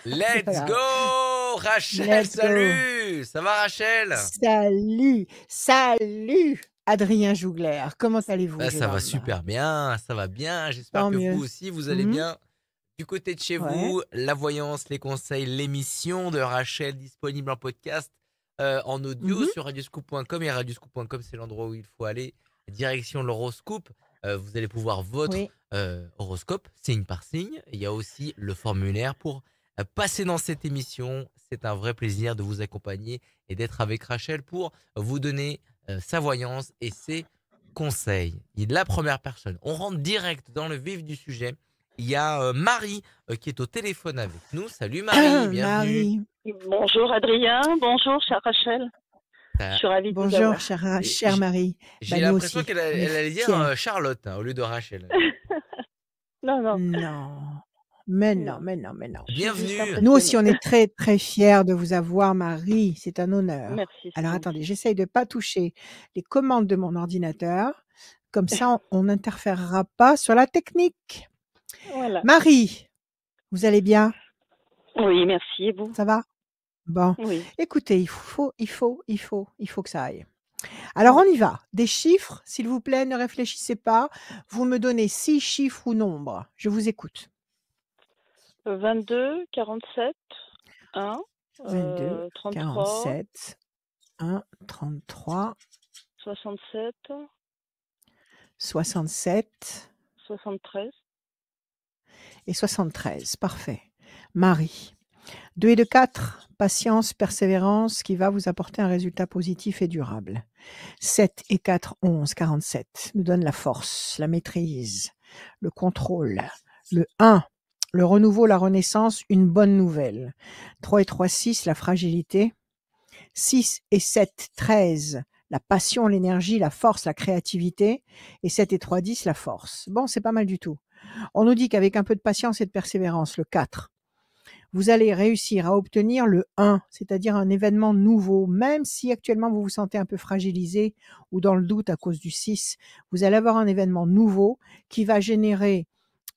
Let's Voilà. go Rachel, Let's go. salut! Ça va Rachel? Salut, salut Adrien Jougler. Comment allez-vous, Ça jeune va homme? super bien, ça va bien. J'espère Tant que vous mieux. aussi, vous allez Mmh. bien. Du côté de chez Ouais. vous, la voyance, les conseils, l'émission de Rachel disponible en podcast, en audio Mmh. sur radioscoop.com et radioscoop.com, c'est l'endroit où il faut aller. Direction l'horoscope, vous allez pouvoir votre Oui. horoscope, signe par signe. Il y a aussi le formulaire pour passer dans cette émission. C'est un vrai plaisir de vous accompagner et d'être avec Rachel pour vous donner sa voyance et ses conseils. Il est la première personne. On rentre direct dans le vif du sujet. Il y a Marie qui est au téléphone avec nous. Salut Marie, bienvenue. Marie. Bonjour Adrien, bonjour chère Rachel. Je Euh, suis ravie de vous Bonjour, avoir. chère Marie. J'ai Bah, nous l'impression aussi, on est elle allait dire fiers. Charlotte au lieu de Rachel. Non, non, Non, mais non, non, mais non, mais non. je suis juste Bienvenue. Nous aussi, impressionnée. on est très, très fiers de vous avoir, Marie. C'est un honneur. Merci, c'est Alors, gentil. attendez, j'essaye de pas toucher les commandes de mon ordinateur. Comme ça, on n'interférera pas sur la technique. Voilà. Marie, vous allez bien? Oui, merci, et vous? Ça va? Bon, Oui, écoutez, il faut que ça aille. Alors on oui. y va. Des chiffres, s'il vous plaît, ne réfléchissez pas. Vous me donnez 6 chiffres ou nombres. Je vous écoute. 22, 47, 1, 22, 33, 47, 1, 33, 67, 67 73. et 73. Parfait. Marie. 2 et 2, 4. Patience, persévérance qui va vous apporter un résultat positif et durable. 7 et 4, 11, 47. Nous donne la force, la maîtrise, le contrôle. Le 1, le renouveau, la renaissance, une bonne nouvelle. 3 et 3, 6, la fragilité. 6 et 7, 13, la passion, l'énergie, la force, la créativité. Et 7 et 3, 10, la force. Bon, c'est pas mal du tout. On nous dit qu'avec un peu de patience et de persévérance, le 4, vous allez réussir à obtenir le 1, c'est-à-dire un événement nouveau, même si actuellement vous vous sentez un peu fragilisé ou dans le doute à cause du 6, vous allez avoir un événement nouveau qui va générer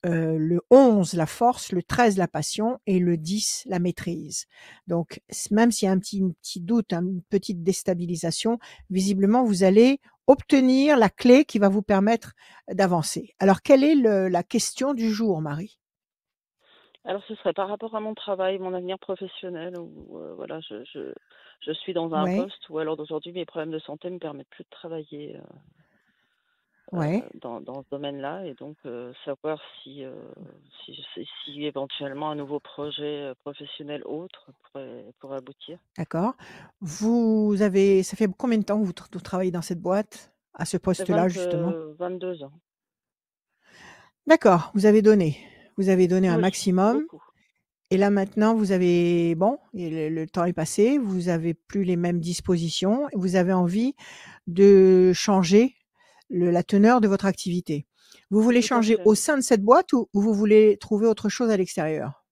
le 11, la force, le 13, la passion et le 10, la maîtrise. Donc, même s'il y a un petit doute, une petite déstabilisation, visiblement, vous allez obtenir la clé qui va vous permettre d'avancer. Alors, quelle est la question du jour, Marie? Alors ce serait par rapport à mon travail, mon avenir professionnel, où voilà, je suis dans un Ouais, poste où alors d'aujourd'hui mes problèmes de santé me permettent plus de travailler ouais. dans ce domaine-là, et donc savoir si éventuellement un nouveau projet professionnel autre pourrait aboutir. D'accord. Ça fait combien de temps que vous travaillez dans cette boîte? À ce poste-là, justement? 22 ans. D'accord, vous avez donné. Vous avez donné un Oui, maximum beaucoup. et là, maintenant, vous avez bon, et le temps est passé, vous avez plus les mêmes dispositions, vous avez envie de changer la teneur de votre activité. Vous voulez Tout à changer fait. au sein de cette boîte ou vous voulez trouver autre chose à l'extérieur?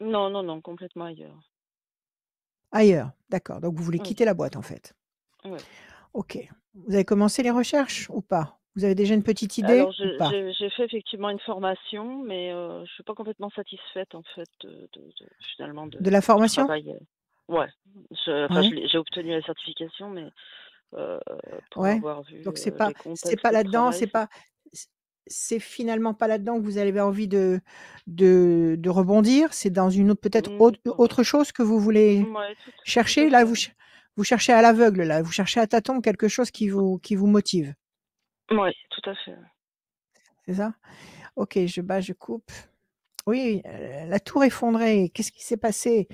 Non, non, non, complètement ailleurs. Ailleurs, d'accord, donc vous voulez Oui, quitter la boîte, en fait. oui. OK. Vous avez commencé les recherches ou pas? Vous avez déjà une petite idée Alors ou pas? j'ai fait effectivement une formation, mais je suis pas complètement satisfaite en fait finalement De la du formation? travail. Ouais, Ouais, j'ai obtenu la certification, mais heu, pour ouais. avoir vu Donc c'est les pas contextes de là-dedans, travail, c'est c'est finalement pas là-dedans que vous avez envie de rebondir? C'est dans une autre peut-être ouais, autre chose que vous voulez ouais, tout à chercher? Là, fait. vous cherchez à l'aveugle, là, vous cherchez à tâtons quelque chose qui vous motive, Ouais, tout à fait. c'est ça? OK, je coupe. Oui, la tour effondrée, qu'est-ce qui s'est passé?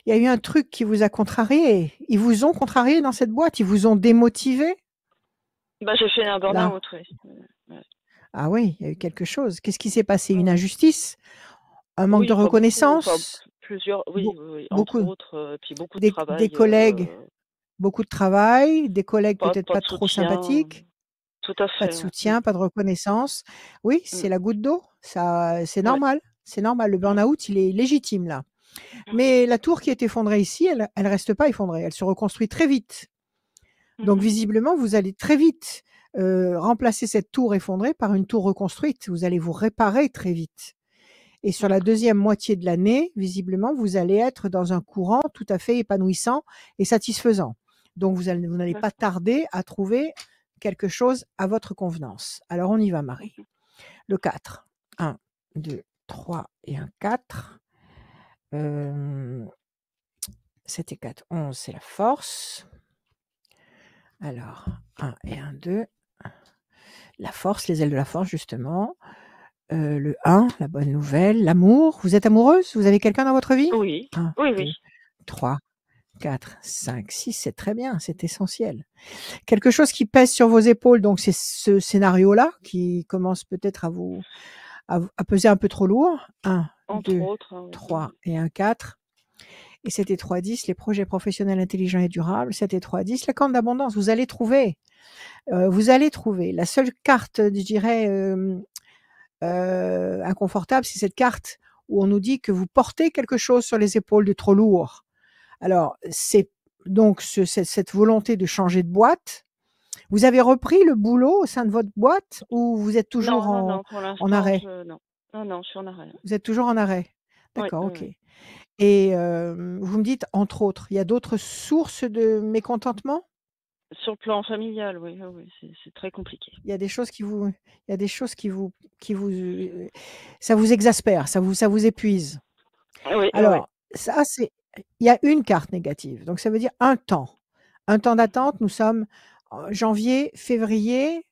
Il y a eu un truc qui vous a contrarié? Ils vous ont contrarié dans cette boîte? Ils vous ont démotivé? Bah, j'ai fait un Là? burn-out, oui. Ouais. Ah oui, il y a eu quelque chose. Qu'est-ce qui s'est passé? Ouais, Une ouais. injustice? Un manque Oui, de enfin beaucoup, enfin reconnaissance? plusieurs, oui, Beau oui, oui, entre beaucoup autres, puis beaucoup de des travail, collègues, beaucoup de travail, des collègues peut-être pas pas de trop soutien. sympathiques, Tout à pas de fait, ouais. soutien, pas de reconnaissance. Oui, Mmh. c'est la goutte d'eau, ça c'est Ouais. normal, c'est normal. Le Ouais. burn-out, il est légitime là. Mmh. Mais la tour qui est effondrée ici, elle reste pas effondrée, elle se reconstruit très vite. Mmh Donc mh. visiblement, vous allez très vite, remplacer cette tour effondrée par une tour reconstruite. Vous allez vous réparer très vite Et sur la deuxième moitié de l'année, visiblement, vous allez être dans un courant tout à fait épanouissant et satisfaisant. Donc, vous n'allez pas tarder à trouver quelque chose à votre convenance. Alors, on y va, Marie. Le 4. 1, 2, 3 et un 4. 7 et 4, 11, c'est la force. Alors, 1 et 1, 2. La force, les ailes de la force, justement. Le 1, la bonne nouvelle. L'amour. Vous êtes amoureuse? Vous avez quelqu'un dans votre vie? Oui. 1, Oui, 2, oui. 3, 4, 5, 6, c'est très bien, c'est essentiel. Quelque chose qui pèse sur vos épaules, donc c'est ce scénario-là qui commence peut-être à peser un peu trop lourd. 1, Entre 2, autres. Oui. 3 et un 4. Et 7 et 3, 10, les projets professionnels intelligents et durables. 7 et 3, 10, la corne d'abondance. Vous allez trouver. Vous allez trouver. La seule carte, je dirais, inconfortable, c'est cette carte où on nous dit que vous portez quelque chose sur les épaules de trop lourd. Alors, c'est donc cette volonté de changer de boîte. Vous avez repris le boulot au sein de votre boîte ou vous êtes toujours Non, pour en l'instant, arrêt? non, je suis en arrêt. Vous êtes toujours en arrêt? Oui, D'accord, oui, ok. oui. Et vous me dites, entre autres, il y a d'autres sources de mécontentement? Sur le plan familial, oui, c'est très compliqué. Il y a des choses qui vous, ça vous exaspère, ça vous épuise. Oui, Alors, ça, il y a une carte négative. Donc, ça veut dire un temps d'attente. Nous sommes en janvier, février.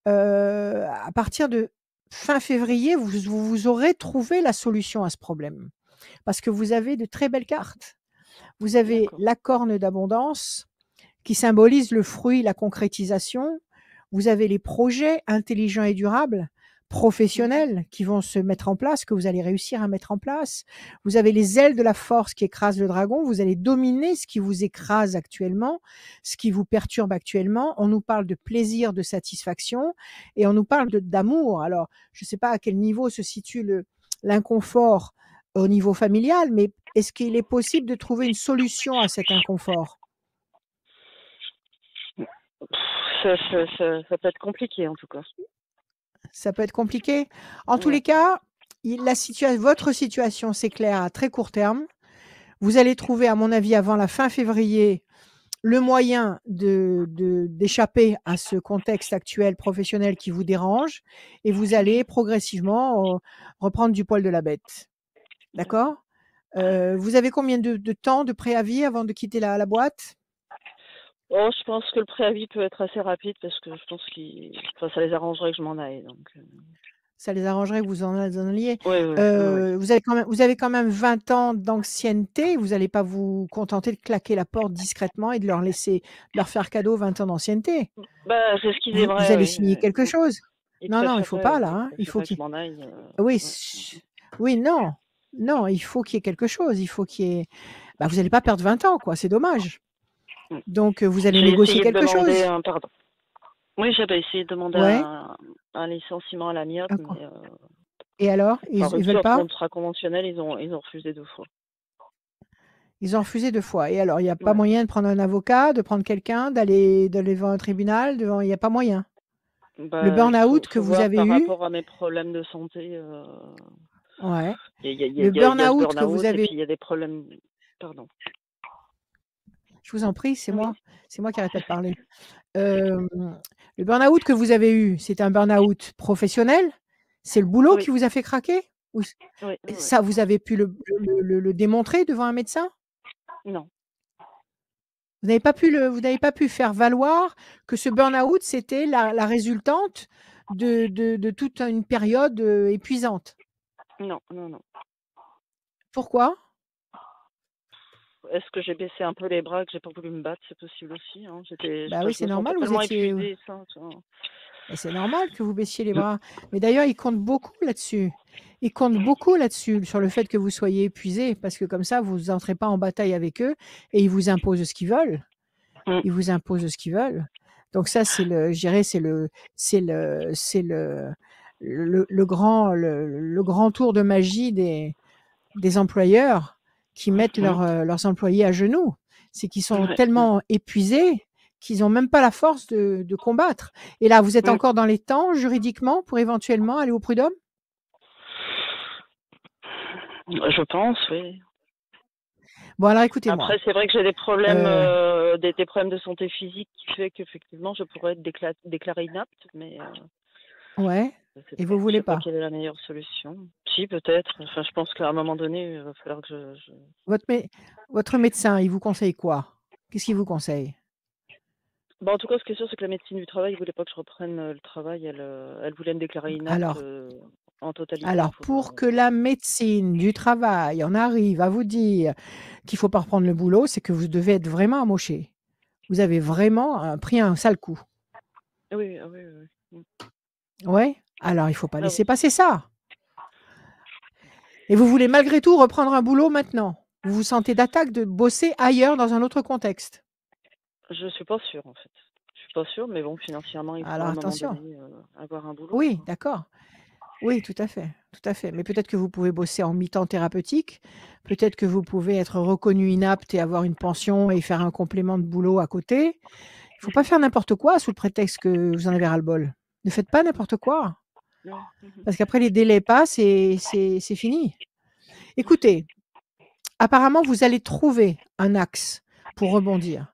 À partir de fin février, vous aurez trouvé la solution à ce problème. Parce que vous avez de très belles cartes. Vous avez D'accord. la corne d'abondance qui symbolise le fruit, la concrétisation. Vous avez les projets intelligents et durables, professionnels qui vont se mettre en place, que vous allez réussir à mettre en place. Vous avez les ailes de la force qui écrasent le dragon. Vous allez dominer ce qui vous écrase actuellement, ce qui vous perturbe actuellement. On nous parle de plaisir, de satisfaction et on nous parle d'amour. Alors, je ne sais pas à quel niveau se situe l'inconfort au niveau familial, mais est-ce qu'il est possible de trouver une solution à cet inconfort? Ça peut être compliqué, en tout cas. Ça peut être compliqué. En tous les cas, votre situation s'éclaire à très court terme. Vous allez trouver, à mon avis, avant la fin février, le moyen d'échapper à ce contexte actuel professionnel qui vous dérange et vous allez progressivement reprendre du poil de la bête. D'accord? Vous avez combien de temps de préavis avant de quitter la boîte? Oh, je pense que le préavis peut être assez rapide parce que je pense ça les arrangerait que je m'en aille. Donc, Ça les arrangerait que vous en alliez. oui. Vous avez quand même 20 ans d'ancienneté. Vous n'allez pas vous contenter de claquer la porte discrètement et de leur faire cadeau 20 ans d'ancienneté. Bah, c'est ce qu'ils Vous aimeraient, allez oui. signer quelque chose. Non, il faut pas là. Hein. Il faut que je m'en aille. Oui, non. Non, il faut qu'il y ait quelque chose. Il faut qu'il y ait. Bah, vous n'allez pas perdre 20 ans, quoi. C'est dommage. Donc, vous allez négocier quelque chose. Pardon. Oui, j'avais essayé de demander un licenciement à l'amiable, mais et alors, ils veulent pas? Contrat conventionnel, ils ont refusé 2 fois. Ils ont refusé 2 fois. Et alors, il n'y a pas moyen de prendre un avocat, de prendre quelqu'un, d'aller devant un tribunal, il n'y a pas moyen. Le burn-out que vous avez eu. Par rapport à mes problèmes de santé. Ouais. Le burn-out que vous avez eu. Il y a des problèmes. Pardon. Je vous en prie, c'est moi qui arrête pas de parler. Le burn-out que vous avez eu, c'est un burn-out professionnel? C'est le boulot qui vous a fait craquer? Oui. Ça, vous avez pu le démontrer devant un médecin? Non. Vous n'avez pas pu faire valoir que ce burn-out, c'était la résultante de toute une période épuisante? Non. Pourquoi? Est-ce que j'ai baissé un peu les bras, que j'ai pas voulu me battre? C'est possible aussi. Hein. Oui, c'est normal. Vous étiez. C'est normal que vous baissiez les bras. Mais d'ailleurs, ils comptent beaucoup là-dessus. Ils comptent beaucoup là-dessus, sur le fait que vous soyez épuisé, parce que comme ça, vous n'entrez pas en bataille avec eux et ils vous imposent ce qu'ils veulent. Ils vous imposent ce qu'ils veulent. Donc ça, c'est le grand tour de magie des employeurs qui mettent leurs employés à genoux. C'est qu'ils sont tellement épuisés qu'ils n'ont même pas la force de combattre. Et là, vous êtes encore dans les temps, juridiquement, pour éventuellement aller au prud'homme? Je pense, oui. Bon, alors écoutez-moi. Après, c'est vrai que j'ai des problèmes, Euh, des problèmes de santé physique qui fait qu'effectivement, je pourrais être déclarée inapte, mais ouais. Et vous je voulez sais pas pas. quelle est la meilleure solution. Si, peut-être. Enfin, je pense qu'à un moment donné, il va falloir que Votre, votre médecin, il vous conseille quoi? Qu'est-ce qu'il vous conseille? Bon, en tout cas, ce qui est sûr, c'est que la médecine du travail, ne voulait pas que je reprenne le travail. Elle voulait me déclarer inapte Alors, en totalité alors, pour que la médecine du travail en arrive à vous dire qu'il ne faut pas reprendre le boulot, c'est que vous devez être vraiment amoché. Vous avez vraiment pris un sale coup. Oui, ah oui, oui, oui. Ouais. Alors, il ne faut pas Ah laisser oui. passer ça. Et vous voulez malgré tout reprendre un boulot maintenant. Vous vous sentez d'attaque de bosser ailleurs dans un autre contexte. Je suis pas sûre, en fait. Je suis pas sûre, mais bon, financièrement, il faut Alors, à un moment attention. donné avoir un boulot, Oui, quoi. d'accord. Oui, tout à fait, tout à fait. Mais peut-être que vous pouvez bosser en mi-temps thérapeutique. Peut-être que vous pouvez être reconnu inapte et avoir une pension et faire un complément de boulot à côté. Il ne faut pas faire n'importe quoi sous le prétexte que vous en avez ras-le-bol. Ne faites pas n'importe quoi. Ouais. Mhm. Parce qu'après, les délais passent et c'est fini. Écoutez, apparemment, vous allez trouver un axe pour rebondir.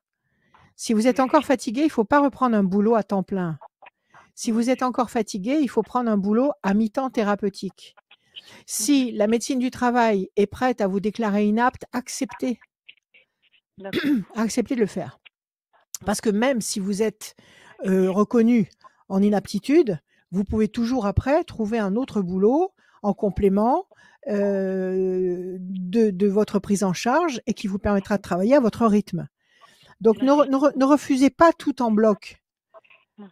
Si vous êtes encore fatigué, il ne faut pas reprendre un boulot à temps plein. Si vous êtes encore fatigué, il faut prendre un boulot à mi-temps thérapeutique. Si la médecine du travail est prête à vous déclarer inapte, acceptez. D'accord. Acceptez de le faire. Parce que même si vous êtes reconnu en inaptitude, vous pouvez toujours après trouver un autre boulot en complément de votre prise en charge et qui vous permettra de travailler à votre rythme. Donc ne refusez pas tout en bloc.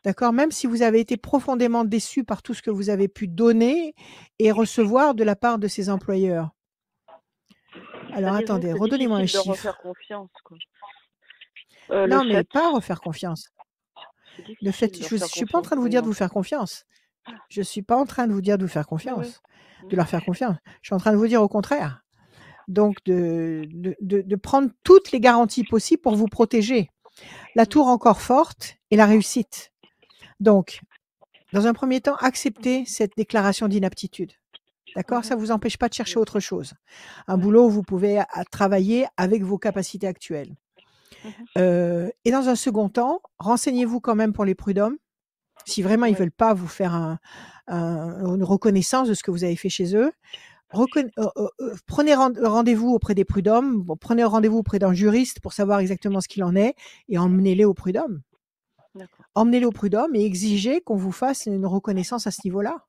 D'accord? Même si vous avez été profondément déçu par tout ce que vous avez pu donner et recevoir de la part de ces employeurs. Alors Disons que attendez, c'est redonnez-moi un difficile de refaire chiffre. confiance, quoi. Non, Le mais 7, pas refaire confiance. c'est Le fait, difficile de je ne refaire suis pas en confiance train de à vous une dire de vous entreprise. faire confiance. Je ne suis pas en train de vous dire de vous faire Oui, oui. confiance, de leur faire confiance. Je suis en train de vous dire au contraire. Donc, de prendre toutes les garanties possibles pour vous protéger. La tour encore forte et la réussite. Donc, dans un premier temps, acceptez cette déclaration d'inaptitude. D'accord? Ça ne vous empêche pas de chercher autre chose. Un boulot où vous pouvez travailler avec vos capacités actuelles. Et dans un second temps, renseignez-vous quand même pour les prud'hommes. Si vraiment ils Oui. veulent pas vous faire une reconnaissance de ce que vous avez fait chez eux, prenez rendez-vous auprès des prud'hommes, prenez rendez-vous auprès d'un juriste pour savoir exactement ce qu'il en est et emmenez-les au prud'homme. D'accord. Emmenez-les au prud'homme et exigez qu'on vous fasse une reconnaissance à ce niveau-là.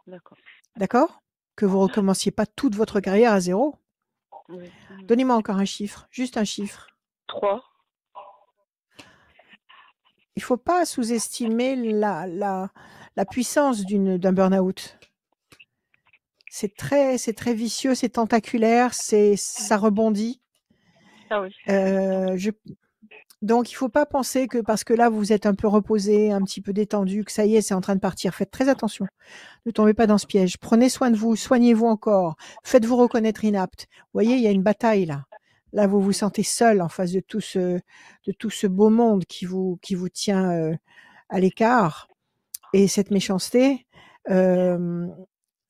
D'accord. D'accord? Que vous recommenciez pas toute votre carrière à zéro. Oui. Donnez-moi encore un chiffre, juste un chiffre. 3. Il faut pas sous-estimer la puissance d'un burn-out. C'est très vicieux, c'est tentaculaire, ça rebondit. Ah oui. Donc il faut pas penser que parce que là vous êtes un peu reposé, un petit peu détendu, que ça y est, c'est en train de partir. Faites très attention. Ne tombez pas dans ce piège. Prenez soin de vous, soignez-vous encore. Faites-vous reconnaître inapte. Vous voyez, il y a une bataille là. Là, vous vous sentez seul en face de tout ce beau monde qui vous tient à l'écart. Et cette méchanceté,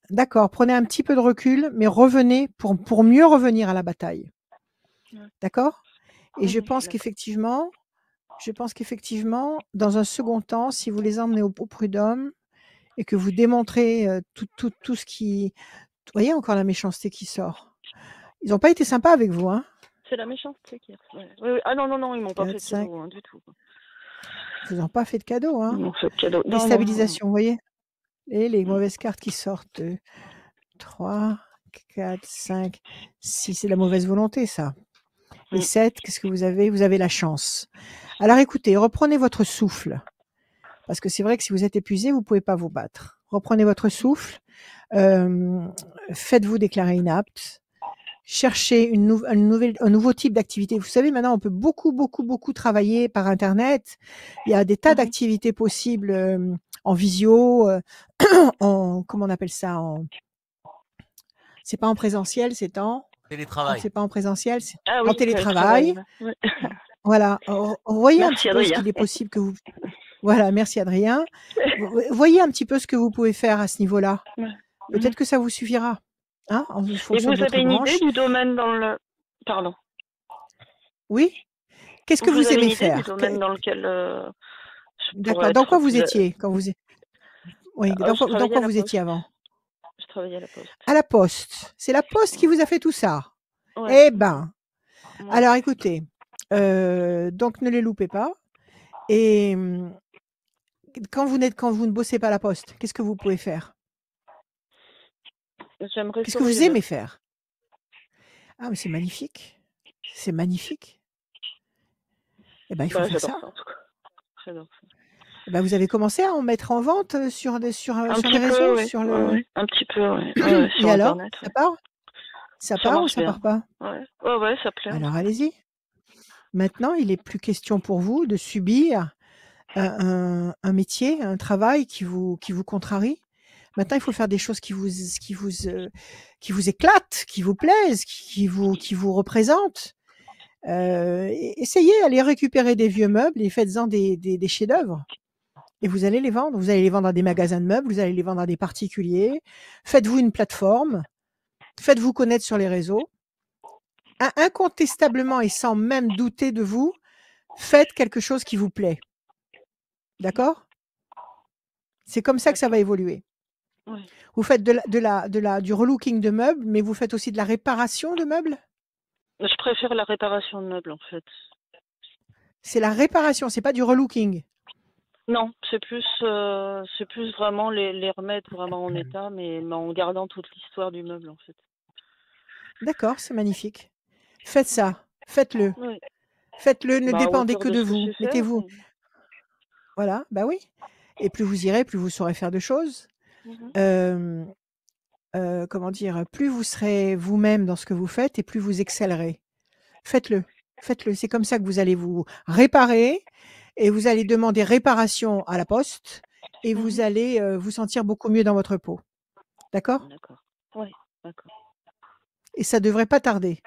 d'accord, prenez un petit peu de recul, mais revenez pour mieux revenir à la bataille. D'accord? Et je pense qu'effectivement, dans un second temps, si vous les emmenez au prud'homme et que vous démontrez tout ce qui... Vous voyez encore la méchanceté qui sort. Ils n'ont pas été sympas avec vous, hein? C'est la méchanceté qui... Ouais. Oui. Ah non, ils m'ont pas fait de cadeau du tout. Ils vous ont pas fait de cadeau, hein? Ils m'ont fait de cadeau. Déstabilisation, vous voyez? Et les mauvaises cartes qui sortent. 3, 4, 5, 6, c'est de la mauvaise volonté, ça. Et 7, qu'est-ce que vous avez? Vous avez la chance. Alors écoutez, reprenez votre souffle. Parce que c'est vrai que si vous êtes épuisé, vous ne pouvez pas vous battre. Reprenez votre souffle. Faites-vous déclarer inapte. Cherchez un nouveau type d'activité. Vous savez, maintenant, on peut beaucoup travailler par Internet. Il y a des tas d'activités possibles en visio, comment on appelle ça? C'est pas en présentiel, c'est en télétravail. C'est pas en présentiel, c'est en télétravail. Ouais. Voilà. Voyez un petit peu ce qu'il est possible que vous. Voilà, merci Adrien. Voyez un petit peu ce que vous pouvez faire à ce niveau-là. Peut-être que ça vous suffira. hein, en Et fonction vous de votre avez une idée branche. du domaine dans le... Pardon. Oui? Qu'est-ce que Vous vous avez une aimez idée du faire? domaine dans lequel je pourrais D'accord. Dans être quoi vous plus... étiez quand vous... Oui, Je dans travaillais quoi à la vous poste. étiez avant? Je travaillais à la poste. À la poste. C'est la poste qui vous a fait tout ça. Ouais. Eh ben, Ouais. alors écoutez, donc ne les loupez pas. Et quand vous ne bossez pas à la poste, qu'est-ce que vous pouvez faire? J'aimerais Qu'est-ce que sauver vous les aimez meubles. faire? Ah, mais c'est magnifique. C'est magnifique. Eh ben, il faut Bah, faire j'adore ça. ça en tout cas. J'adore ça. Eh ben, vous avez commencé à en mettre en vente sur Un les petit peu, réseaux, oui. sur le. Un petit peu, ouais. Ouais, Et sur alors, Internet, ça ouais. part? Ça Ça part ou marche ça bien. part pas? Ouais, ça plaît en Alors tout cas. allez-y. Maintenant, il est plus question pour vous de subir un métier, un travail qui vous contrarie. Maintenant, il faut faire des choses qui vous éclatent, qui vous plaisent, qui vous représentent. Essayez, allez récupérer des vieux meubles et faites-en des chefs-d'œuvre. Et vous allez les vendre. Vous allez les vendre à des magasins de meubles, vous allez les vendre à des particuliers. Faites-vous une plateforme, faites-vous connaître sur les réseaux. Incontestablement et sans même douter de vous, faites quelque chose qui vous plaît. D'accord? C'est comme ça que ça va évoluer. Ouais. Vous faites du relooking de meubles, mais vous faites aussi de la réparation de meubles? Je préfère la réparation de meubles en fait. C'est la réparation, c'est pas du relooking. Non, c'est plus vraiment les remettre vraiment en état, mais en gardant toute l'histoire du meuble en fait. D'accord, c'est magnifique. Faites ça, faites-le. Oui. Faites-le, ne Bah, à dépendez hauteur que de de ce que je vous. sais faire. Mettez-vous. mais- Voilà, bah oui. Et plus vous irez, plus vous saurez faire de choses. Mhm. Comment dire? Plus vous serez vous-même dans ce que vous faites et plus vous excellerez. Faites-le, faites-le. C'est comme ça que vous allez vous réparer et vous allez demander réparation à la poste et vous Mhm. allez, vous sentir beaucoup mieux dans votre peau. D'accord? D'accord. Oui, d'accord. Et ça devrait pas tarder.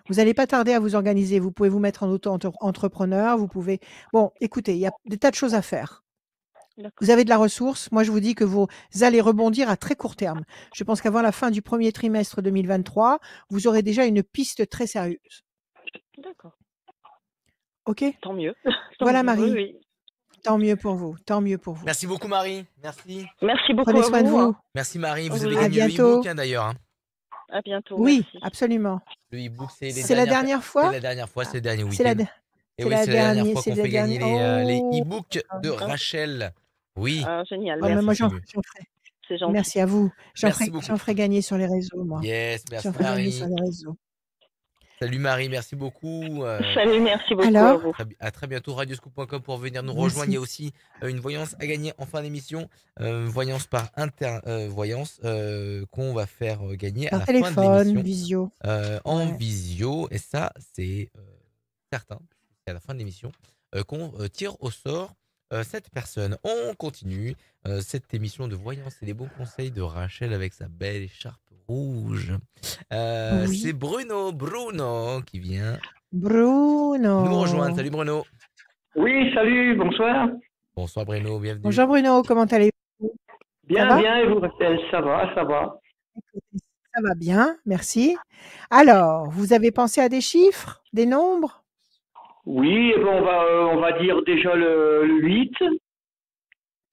Vous allez pas tarder à vous organiser. Vous pouvez vous mettre en auto-entrepreneur, vous pouvez bon, écoutez, il y a des tas de choses à faire. D'accord. Vous avez de la ressource. Moi, je vous dis que vous allez rebondir à très court terme. Je pense qu'avant la fin du premier trimestre 2023, vous aurez déjà une piste très sérieuse. D'accord. OK? Tant mieux. Tant Voilà mieux. Oui, Marie, oui. tant mieux pour vous, tant mieux pour vous. Merci beaucoup, Marie. Merci. Merci beaucoup Prenez à soin de vous. vous. Merci, Marie. Vous avez Oui. À gagné le bientôt. e-book, hein, d'ailleurs. hein. À bientôt. Oui, Merci. absolument. Le e-book, c'est les C'est la dernière C'est fois? la dernière fois, c'est le dernier C'est la week-end. de Et c'est oui, la c'est la dernière dernière fois c'est qu'on la fait gagner dernière les oh! e-books de Ah, Rachel. Oui, génial. Oh, mais merci, moi Merci. c'est j'en mieux. ferai C'est gentil. merci à vous. Merci beaucoup. J'en ferai gagner sur les réseaux, moi. Yes, J'en merci, ferai gagner sur Marie. les réseaux. Salut, Marie, merci beaucoup. Salut, merci beaucoup à Alors? vous. À très bientôt, radioscoop.com pour venir nous rejoindre. Il y Merci. a aussi une voyance à gagner en fin d'émission. Voyance par voyance qu'on va faire gagner à Par la fin de téléphone, l'émission visio. en Ouais. visio. Et ça, c'est certain. C'est à la fin de l'émission qu'on tire au sort cette personne. On continue cette émission de voyance et les bons conseils de Rachel avec sa belle écharpe rouge. C'est Oui. Bruno qui vient nous rejoindre. Bruno. Salut Bruno. Oui, salut, bonsoir. Bonsoir Bruno, bienvenue. Bonjour Bruno, comment allez-vous? Ça Bien, va? bien, et vous, Rachel? Ça va, ça va. Écoutez, ça va bien, merci. Alors, vous avez pensé à des chiffres, des nombres? Oui, eh ben, on va dire déjà le 8,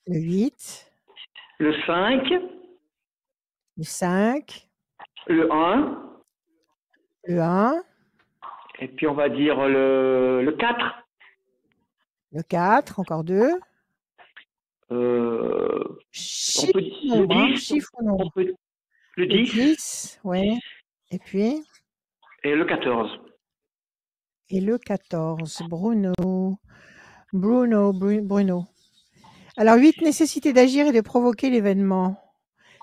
Le 8, le 5, le 5, le 1, le 1, et puis on va dire le 4, le 4, encore 2. on Chiffre peut ou le nombre, hein? 10, Chiffre ou on nombre? peut le Le 10 10, ouais. Et puis? et le 14. Et le 14, Bruno. Bruno. Alors 8, nécessité d'agir et de provoquer l'événement.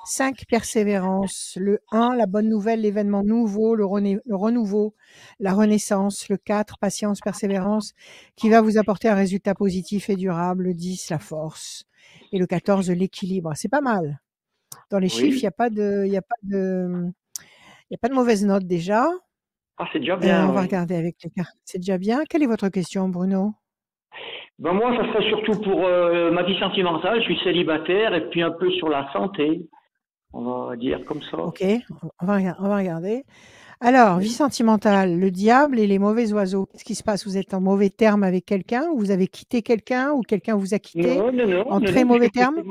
5, persévérance. Le 1, la bonne nouvelle, l'événement nouveau, le renouveau, la renaissance. Le 4, patience, persévérance, qui va vous apporter un résultat positif et durable. Le 10, la force. Et le 14, l'équilibre. C'est pas mal. Dans les chiffres, il Oui. n'y a pas de mauvaise note déjà. Ah, c'est déjà bien, On va oui. regarder avec les cartes. C'est déjà bien. Quelle est votre question, Bruno? Ben moi, ça serait surtout pour ma vie sentimentale. Je suis célibataire et puis un peu sur la santé. On va dire comme ça. Ok, on va regarder. Alors, vie sentimentale, le diable et les mauvais oiseaux. Qu'est-ce qui se passe? Vous êtes en mauvais terme avec quelqu'un, ou vous avez quitté quelqu'un, ou quelqu'un vous a quitté en très mauvais termes?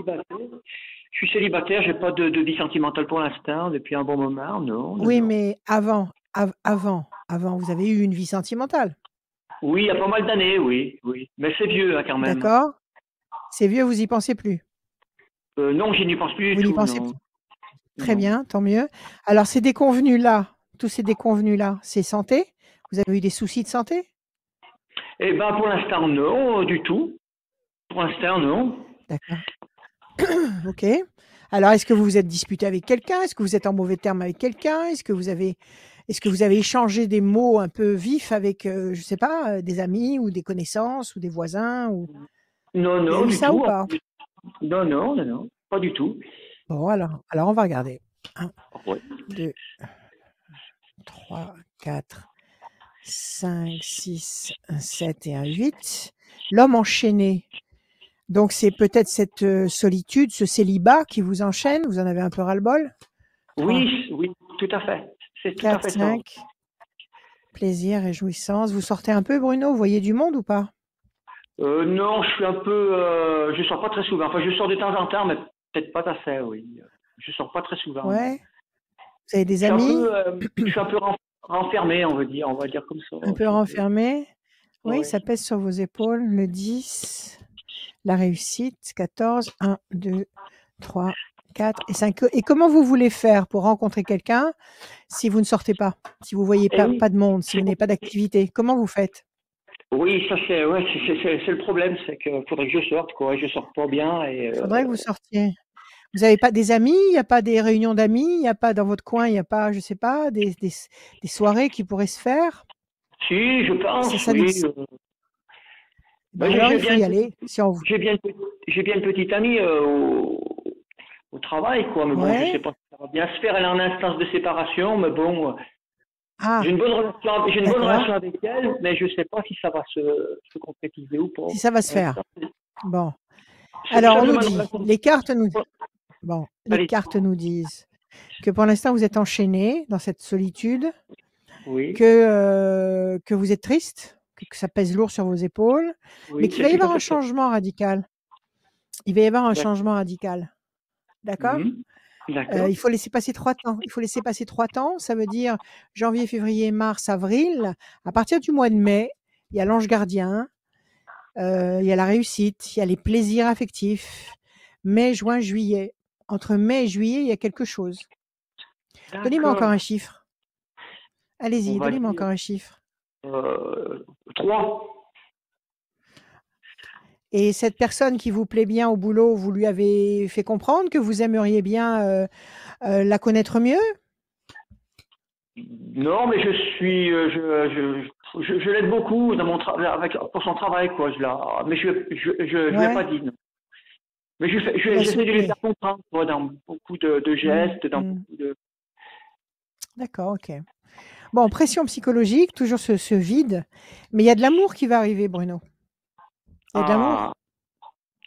Je suis célibataire, j'ai pas de vie sentimentale pour l'instant, depuis un bon moment, non. Oui, mais avant, vous avez eu une vie sentimentale. Oui, il y a pas mal d'années, oui. Mais c'est vieux, hein, quand même. D'accord. C'est vieux, vous y pensez plus? Non, je n'y pense plus du tout. Vous n'y pensez plus? Très bien, tant mieux. Alors, ces déconvenus-là, tous ces déconvenus-là, c'est santé? Vous avez eu des soucis de santé? Eh ben, pour l'instant, non, du tout. Pour l'instant, non. D'accord. Ok. Alors, est-ce que vous vous êtes disputé avec quelqu'un? Est-ce que vous êtes en mauvais terme avec quelqu'un? Est-ce que vous avez échangé des mots un peu vifs avec, je sais pas, des amis ou des connaissances ou des voisins ou... Non, Il y a eu du ça tout. ou pas? Non, pas du tout. Bon, alors on va regarder. 1, Ouais. 2, 3, 4, 5, 6, 7 et un 8. L'homme enchaîné. Donc, c'est peut-être cette solitude, ce célibat qui vous enchaîne. Vous en avez un peu ras-le-bol? Oui, tout à fait. C'est tout à 4, fait ça. 5. Plaisir, réjouissance. Vous sortez un peu, Bruno? Vous voyez du monde ou pas? Non, je suis un peu. Je sors pas très souvent. Enfin, je sors de temps en temps, mais peut-être pas tout à fait, oui. Je sors pas très souvent. Ouais. Vous avez des amis? Je suis un peu renfermé, on va dire comme ça. Un peu renfermé? Oui, Ouais. ça pèse sur vos épaules. Le 10, la réussite, 14, 1, 2, 3, 4 et 5. Et comment vous voulez faire pour rencontrer quelqu'un si vous ne sortez pas, si vous voyez pas, oui, pas de monde, si vous n'avez pas d'activité? Comment vous faites? Oui, ça c'est le problème, c'est qu'il faudrait que je sorte, quoi. Je sors pas bien et. Il faudrait que vous sortiez. Vous n'avez pas des amis? Il n'y a pas des réunions d'amis? Il n'y a pas dans votre coin, il n'y a pas, je sais pas, des soirées qui pourraient se faire? Si, je pense, Ça oui. n'existe. Ben, Alors, il faut y aller. Si on... J'ai bien une petite amie au travail, quoi. Mais bon, je Ouais. sais pas si ça va bien se faire. Elle est en instance de séparation, mais bon. Ah, J'ai une bonne d'accord. relation avec elle, mais je sais pas si ça va se concrétiser ou pas. Si ça va se faire. Bon. C'est Alors, on simplement nous une dit, relation- les cartes nous, bon, les Allez. cartes nous disent que pour l'instant, vous êtes enchaîné dans cette solitude, Oui. que vous êtes triste, que ça pèse lourd sur vos épaules, Oui, mais qu'il c'est va y tout à avoir un fait ça. changement radical. Il va y avoir un D'accord. changement radical. D'accord? D'accord. Il faut laisser passer 3 temps. Il faut laisser passer 3 temps. Ça veut dire janvier, février, mars, avril. À partir du mois de mai, il y a l'ange gardien, il y a la réussite, il y a les plaisirs affectifs. Mai, juin, juillet. Entre mai et juillet, il y a quelque chose. Donnez-moi encore un chiffre. Allez-y, donnez-moi encore un chiffre. 3. Et cette personne qui vous plaît bien au boulot, vous lui avez fait comprendre que vous aimeriez bien la connaître mieux? Non, mais je l'aide beaucoup dans mon pour son travail, quoi. Mais je lui ai pas dit, non. Mais j'essaie de lui faire comprendre, quoi, dans beaucoup de gestes, dans beaucoup de. D'accord, ok. Bon, pression psychologique, toujours ce vide, mais il y a de l'amour qui va arriver, Bruno. Il y a de l'amour.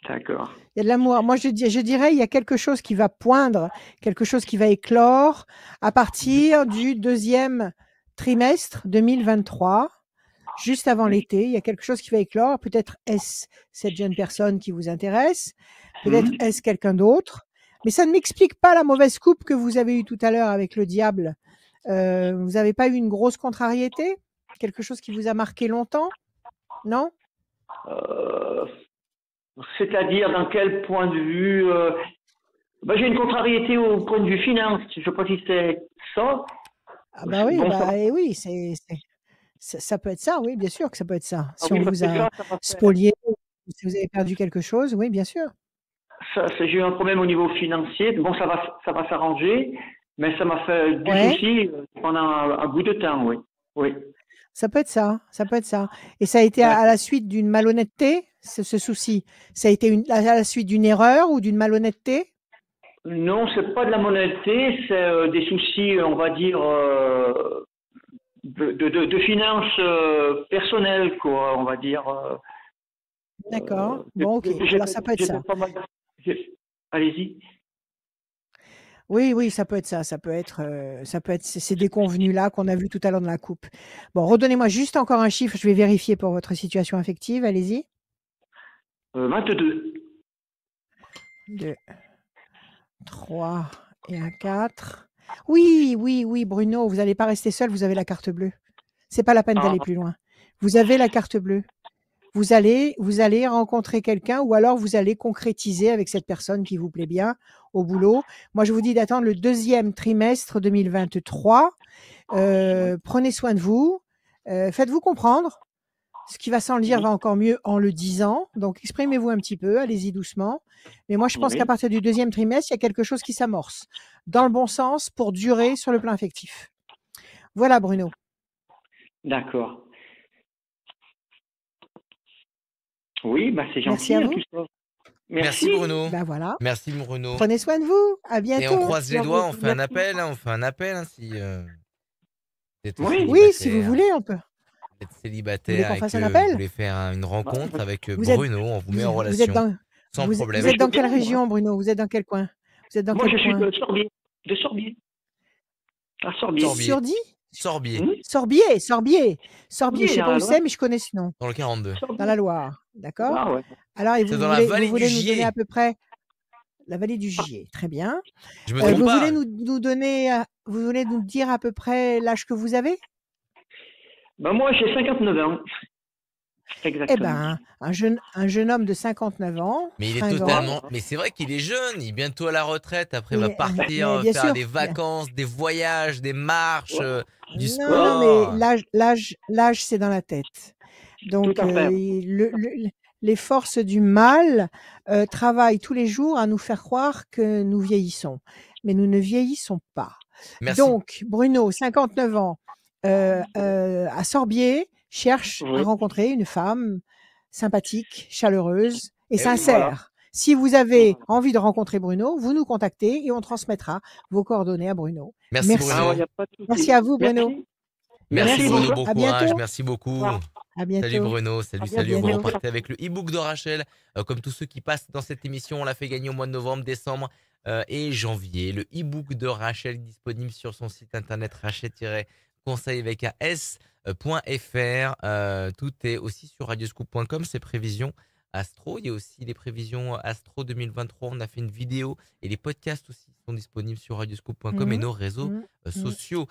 D'accord. Il y a de l'amour. Moi, je dirais, il y a quelque chose qui va poindre, quelque chose qui va éclore à partir du 2e trimestre 2023, juste avant l'été. Il y a quelque chose qui va éclore. Peut-être est-ce cette jeune personne qui vous intéresse, peut-être est-ce quelqu'un d'autre, mais ça ne m'explique pas la mauvaise coupe que vous avez eue tout à l'heure avec le diable. Vous n'avez pas eu une grosse contrariété? Quelque chose qui vous a marqué longtemps? Non? C'est-à-dire, dans quel point de vue j'ai une contrariété au point de vue finance. Je ne sais pas si c'est ça. Ah bah oui, bon, oui, ça peut être ça, oui, bien sûr que ça peut être ça. Si on vous a spolié, si vous avez perdu quelque chose, oui, bien sûr. J'ai eu un problème au niveau financier. Bon, ça va s'arranger, mais ça m'a fait du souci pendant un bout de temps, oui. Oui. Ça peut être ça, ça peut être ça. Et ça a été à la suite d'une malhonnêteté, ce souci? Ça a été à la suite d'une erreur ou d'une malhonnêteté? Non, c'est pas de la malhonnêteté, c'est des soucis, on va dire, de finances personnelles, quoi, on va dire. D'accord. Bon, ok. Alors ça peut être ça. Allez-y. Oui, oui, ça peut être ça. Ça peut être ces déconvenus-là qu'on a vus tout à l'heure dans la coupe. Bon, redonnez-moi juste encore un chiffre, je vais vérifier pour votre situation affective. Allez-y. 22. 2, 3 et un 4. Oui, oui, oui, Bruno, vous n'allez pas rester seul, vous avez la carte bleue. C'est pas la peine Ah, d'aller plus loin. Vous avez la carte bleue. Vous allez rencontrer quelqu'un ou alors vous allez concrétiser avec cette personne qui vous plaît bien au boulot. Moi, je vous dis d'attendre le 2e trimestre 2023. Prenez soin de vous. Faites-vous comprendre. Ce qui va sans le dire oui, va encore mieux en le disant. Donc, exprimez-vous un petit peu, allez-y doucement. Mais moi, je pense qu'à oui, partir du 2e trimestre, il y a quelque chose qui s'amorce dans le bon sens pour durer sur le plan affectif. Voilà, Bruno. d'accord. Oui, bah c'est Merci gentil, à hein, vous. tout ça. Merci Merci. Bruno. Ben voilà. Merci Bruno. Prenez soin de vous. À Et on bientôt. croise les Bien, doigts, on fait un merci. appel, hein, si vous êtes Oui, Oui, si vous célibataire. voulez, on peut. Vous êtes Vous voulez célibataire qu'on et fasse un que vous appel? voulez faire une rencontre bah, avec Vous êtes, Bruno, on vous met en vous êtes relation sans vous problème. je êtes veux dans quelle bien, moi. région, Bruno? Vous êtes dans quel coin? Vous êtes dans Moi, quel je suis coin? de Sorbier. De Sorbier. À Sorbier. Sorbier. Sordi? Sorbier, Sorbier, Sorbier. Sorbier, je Sorbier, sais dans pas la où Loire. c'est, mais je connais ce nom. dans le 42. Dans Sorbier. la Loire. D'accord? Ah ouais. Alors, et C'est dans la vous vallée du voulez nous donner Gier. à peu près la vallée du Gier. Très bien. Je me trompe Vous pas. voulez nous donner, vous voulez nous dire à peu près l'âge que vous avez? Bah moi, j'ai 59 ans. Eh Exactement. ben, un jeune homme de 59 ans, Mais il est fringant. totalement. Mais c'est vrai qu'il est jeune, il est bientôt à la retraite. Après, il va Mais partir bien faire sûr. des vacances, des voyages, des marches, Ouais. du Non, mais sport. l'âge, c'est dans la tête. Tout Donc, à fait. les forces du mal travaillent tous les jours à nous faire croire que nous vieillissons. Mais nous ne vieillissons pas. Merci. Donc, Bruno, 59 ans, à Sorbier, cherche à Oui. rencontrer une femme sympathique, chaleureuse et Eh oui. sincère. Voilà. Si vous avez envie de rencontrer Bruno, vous nous contactez et on transmettra vos coordonnées à Bruno. Merci Merci. Ah ouais, Bruno. y a pas de souci. Merci à vous, Bruno. Merci. Merci Merci, Bruno, bonsoir. bon À courage, bientôt. merci beaucoup. Voilà. À bientôt. Salut Bruno, À salut, bientôt. on va bientôt. repartir avec le e-book de Rachel. Comme tous ceux qui passent dans cette émission, on l'a fait gagner au mois de novembre, décembre et janvier. Le e-book de Rachel est disponible sur son site internet rachel-conseil avec un s.fr. Tout est aussi sur radioscoop.com, ses prévisions astro. Il y a aussi les prévisions astro 2023. On a fait une vidéo et les podcasts aussi sont disponibles sur radioscoop.com et nos réseaux sociaux.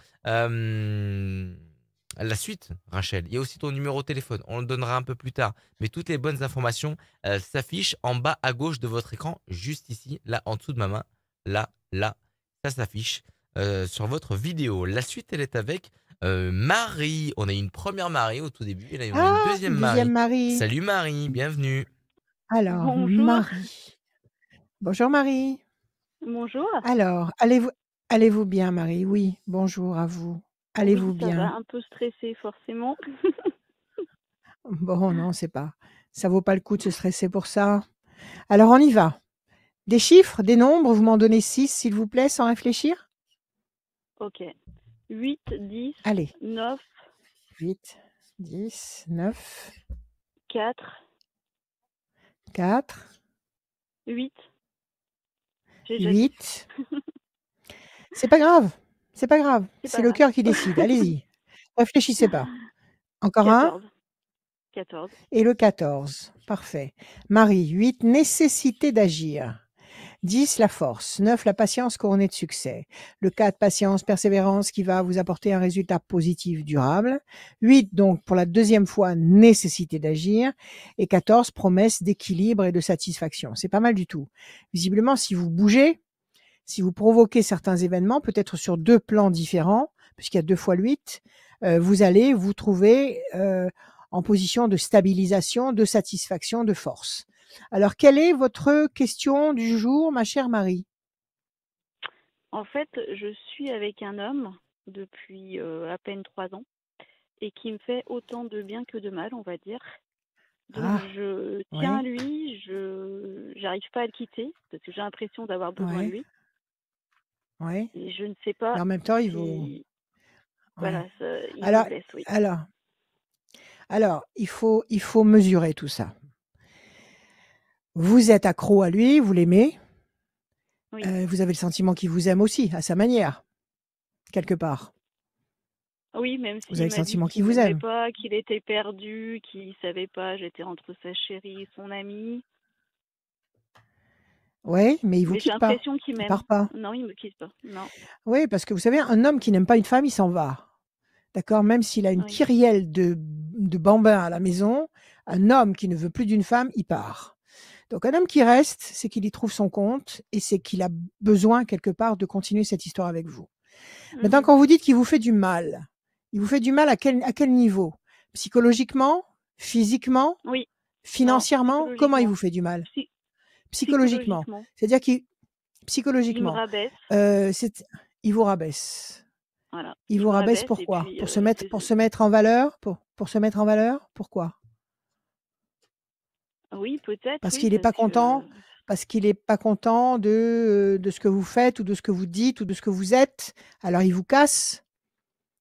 La suite, Rachel, il y a aussi ton numéro de téléphone, on le donnera un peu plus tard, mais toutes les bonnes informations s'affichent en bas à gauche de votre écran, juste ici, là en dessous de ma main, là, ça s'affiche sur votre vidéo. La suite, elle est avec Marie. On a eu une première Marie au tout début, et là on a une deuxième Marie. Salut Marie, bienvenue. Alors, Bonjour. Marie. Bonjour Marie. Bonjour. Alors, allez-vous bien Marie? Oui, bonjour à vous. Allez-vous Oui, ça bien? va, un peu stressée forcément. Bon, non, ça vaut pas le coup de se stresser pour ça. Alors, on y va. Des chiffres, des nombres, vous m'en donnez 6, s'il vous plaît, sans réfléchir? Ok. 8, 10, Allez. 9, 8, 10, 9, 4, 4, 8. J'ai déjà dit. 8. C'est pas grave. C'est pas grave. C'est C'est pas le grave. cœur qui décide. Allez-y. Réfléchissez pas. Encore un 14. 14. et le 14. Parfait. Marie, 8, nécessité d'agir. 10, la force. 9, la patience couronnée de succès. Le 4, patience, persévérance qui va vous apporter un résultat positif durable. 8, donc, pour la deuxième fois, nécessité d'agir. Et 14, promesse d'équilibre et de satisfaction. C'est pas mal du tout. Visiblement, si vous bougez, si vous provoquez certains événements, peut-être sur 2 plans différents, puisqu'il y a 2 fois le 8, vous allez vous trouver en position de stabilisation, de satisfaction, de force. Alors, quelle est votre question du jour, ma chère Marie? En fait, je suis avec un homme depuis à peine 3 ans et qui me fait autant de bien que de mal, on va dire. Donc, je tiens à lui, j'arrive pas à le quitter parce que j'ai l'impression d'avoir besoin de lui. Oui. Et je ne sais pas. Mais en même temps, il vaut. Voilà, il me blesse, oui. Alors, il faut mesurer tout ça. Vous êtes accro à lui, vous l'aimez, Oui. Vous avez le sentiment qu'il vous aime aussi, à sa manière, quelque part. Oui, même Vous s'il avez le m'a dit sentiment qu'il qu'il vous m'aimait aime. pas, qu'il était perdu, qu'il savait pas, j'étais entre sa chérie et son ami. Oui, mais il vous Mais j'ai quitte pas. l'impression qu'il Il m'aime. part pas. Non, il me quitte pas. Non. Oui, parce que vous savez, un homme qui n'aime pas une femme, il s'en va. D'accord? Même s'il a une Oui. kyrielle de bambins à la maison, un homme qui ne veut plus d'une femme, il part. Donc un homme qui reste, c'est qu'il y trouve son compte et c'est qu'il a besoin quelque part de continuer cette histoire avec vous. Maintenant, quand vous dites qu'il vous fait du mal, il vous fait du mal à quel niveau? Psychologiquement? Physiquement? Oui. Non, Financièrement? Comment il psychologiquement. vous fait du mal? Psychologiquement. Psychologiquement. C'est-à-dire qu'il Il me psychologiquement, rabaisse. il vous rabaisse. Voilà. Il Il vous me rabaisse rabaisse et pourquoi? puis Pour se mettre en valeur? Pour se mettre en valeur? Pourquoi? Oui, peut-être, Parce oui, qu'il est pas parce que content? Parce qu'il est pas content de ce que vous faites ou de ce que vous dites ou de ce que vous êtes, alors il vous casse?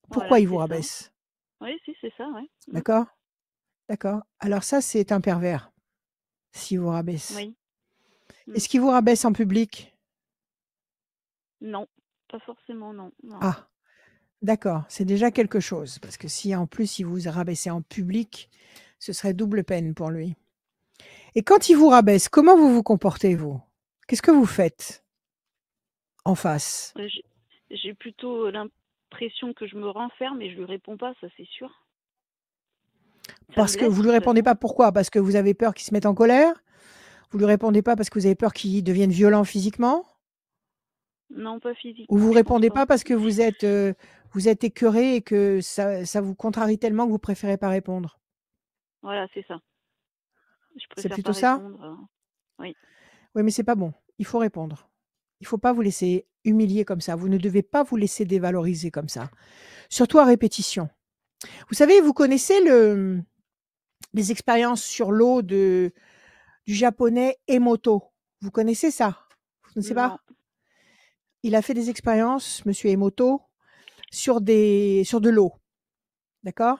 Pourquoi voilà, il vous c'est ça. rabaisse? Oui, si, c'est ça, ouais. D'accord? D'accord. Alors ça, c'est un pervers, s'il vous rabaisse. Oui. Est-ce qu'il vous rabaisse en public? Non, pas forcément, non. Non. Ah, d'accord, c'est déjà quelque chose, parce que si en plus il vous rabaissait en public, ce serait double peine pour lui. Et quand il vous rabaisse, comment vous vous comportez, vous? Qu'est-ce que vous faites en face? J'ai plutôt l'impression que je me renferme et je lui réponds pas, ça c'est sûr. Ça Parce me que blesse, vous de lui toute répondez façon. pas pourquoi? Parce que vous avez peur qu'il se mette en colère? Vous lui répondez pas parce que vous avez peur qu'il devienne violent physiquement? Non, pas Ou physiquement, vous je pense répondez pas. pas parce que vous êtes écœuré et que ça vous contrarie tellement que vous préférez pas répondre? Voilà, c'est ça. Je C'est préfère pas plutôt ça? répondre. Oui. Oui, mais c'est pas bon. Il faut répondre. Il faut pas vous laisser humilier comme ça. Vous ne devez pas vous laisser dévaloriser comme ça. Surtout à répétition. Vous savez, vous connaissez les expériences sur l'eau du japonais Emoto. Vous connaissez ça? Vous ne connaissez Non. pas? Il a fait des expériences, monsieur Emoto, sur de l'eau. D'accord?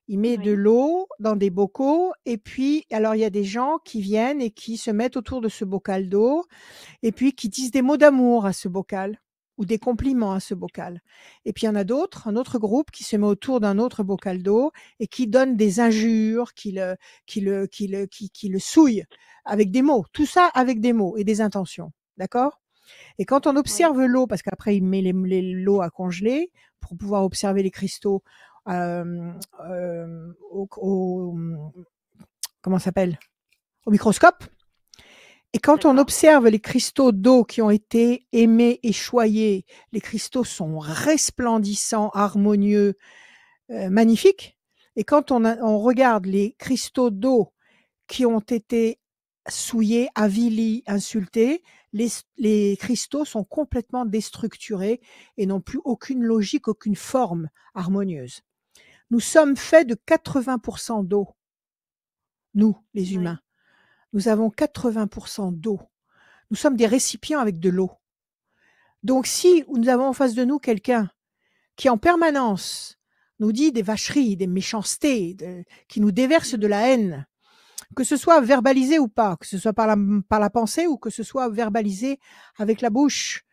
Il met de Oui. l'eau dans des bocaux et puis alors il y a des gens qui viennent et qui se mettent autour de ce bocal d'eau et puis qui disent des mots d'amour à ce bocal ou des compliments à ce bocal. Et puis il y en a d'autres, un autre groupe qui se met autour d'un autre bocal d'eau et qui donne des injures, qui le souille avec des mots. Tout ça avec des mots et des intentions. D'accord? Et quand on Oui. observe l'eau, parce qu'après il met l'eau à congeler pour pouvoir observer les cristaux comment ça s'appelle? Au microscope. Et quand on D'accord. observe les cristaux d'eau qui ont été aimés et choyés, les cristaux sont resplendissants, harmonieux, magnifiques. Et quand on regarde les cristaux d'eau qui ont été souillés, avilis, insultés, les cristaux sont complètement déstructurés et n'ont plus aucune logique, aucune forme harmonieuse. Nous sommes faits de 80% d'eau. Nous, les humains. Nous avons 80% d'eau. Nous sommes des récipients avec de l'eau. Donc si nous avons en face de nous quelqu'un qui en permanence nous dit des vacheries, des méchancetés, qui nous déverse de la haine, que ce soit verbalisé ou pas, que ce soit par la pensée ou que ce soit verbalisé avec la bouche,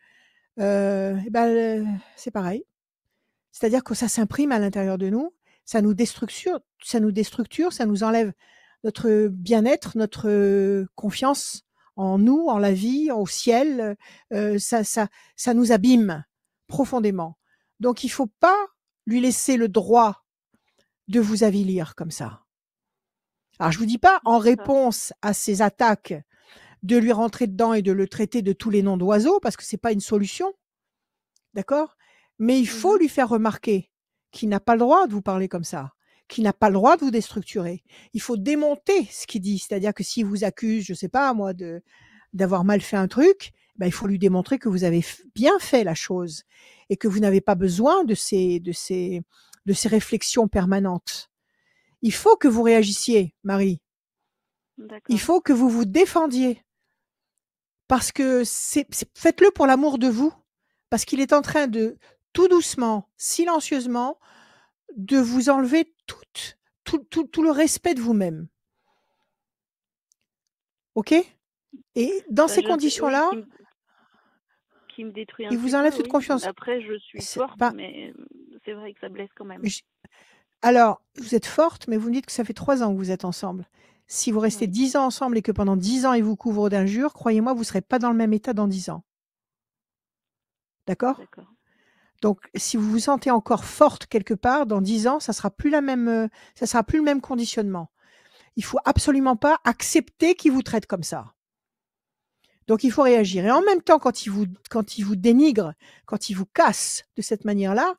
c'est pareil. C'est-à-dire que ça s'imprime à l'intérieur de nous, ça nous déstructure, ça nous enlève notre bien-être, notre confiance en nous, en la vie, au ciel. Ça nous abîme profondément. Donc il faut pas lui laisser le droit de vous avilir comme ça. Alors je vous dis pas en réponse à ces attaques de lui rentrer dedans et de le traiter de tous les noms d'oiseaux parce que c'est pas une solution. D'accord? Mais il faut lui faire remarquer qu'il n'a pas le droit de vous parler comme ça, qu'il n'a pas le droit de vous déstructurer. Il faut démonter ce qu'il dit, c'est-à-dire que s'il vous accuse, je sais pas moi, d'avoir mal fait un truc, ben, il faut lui démontrer que vous avez bien fait la chose et que vous n'avez pas besoin de ces réflexions permanentes. Il faut que vous réagissiez, Marie. Il faut que vous vous défendiez. Parce que faites-le pour l'amour de vous. Parce qu'il est en train de, tout doucement, silencieusement, de vous enlever tout le respect de vous-même. OK? Et dans ces conditions-là, qui me détruit un Il petit vous enlève peu, toute oui. confiance. Après, je suis C'est forte, pas mais c'est vrai que ça blesse quand même. Alors, vous êtes forte, mais vous me dites que ça fait 3 ans que vous êtes ensemble. Si vous restez Oui. 10 ans ensemble et que pendant 10 ans, il vous couvre d'injures, croyez-moi, vous ne serez pas dans le même état dans 10 ans. D'accord? D'accord. Donc, si vous vous sentez encore forte quelque part, dans 10 ans, ça sera plus la même, ça sera plus le même conditionnement. Il faut absolument pas accepter qu'il vous traite comme ça. Donc, il faut réagir. Et en même temps, quand il vous dénigre, quand il vous casse de cette manière-là,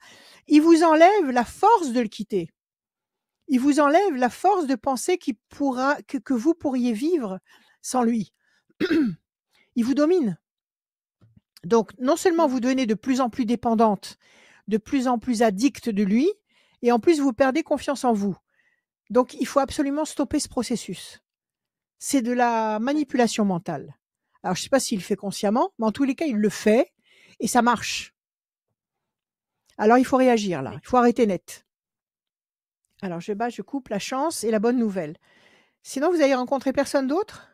il vous enlève la force de le quitter. Il vous enlève la force de penser que vous pourriez vivre sans lui. Il vous domine. Donc, non seulement vous devenez de plus en plus dépendante, de plus en plus addicte de lui, et en plus, vous perdez confiance en vous. Donc, il faut absolument stopper ce processus. C'est de la manipulation mentale. Alors, je ne sais pas s'il le fait consciemment, mais en tous les cas, il le fait et ça marche. Alors, il faut réagir là. Il faut arrêter net. Alors, je coupe la chance et la bonne nouvelle. Sinon, vous avez rencontré personne d'autre?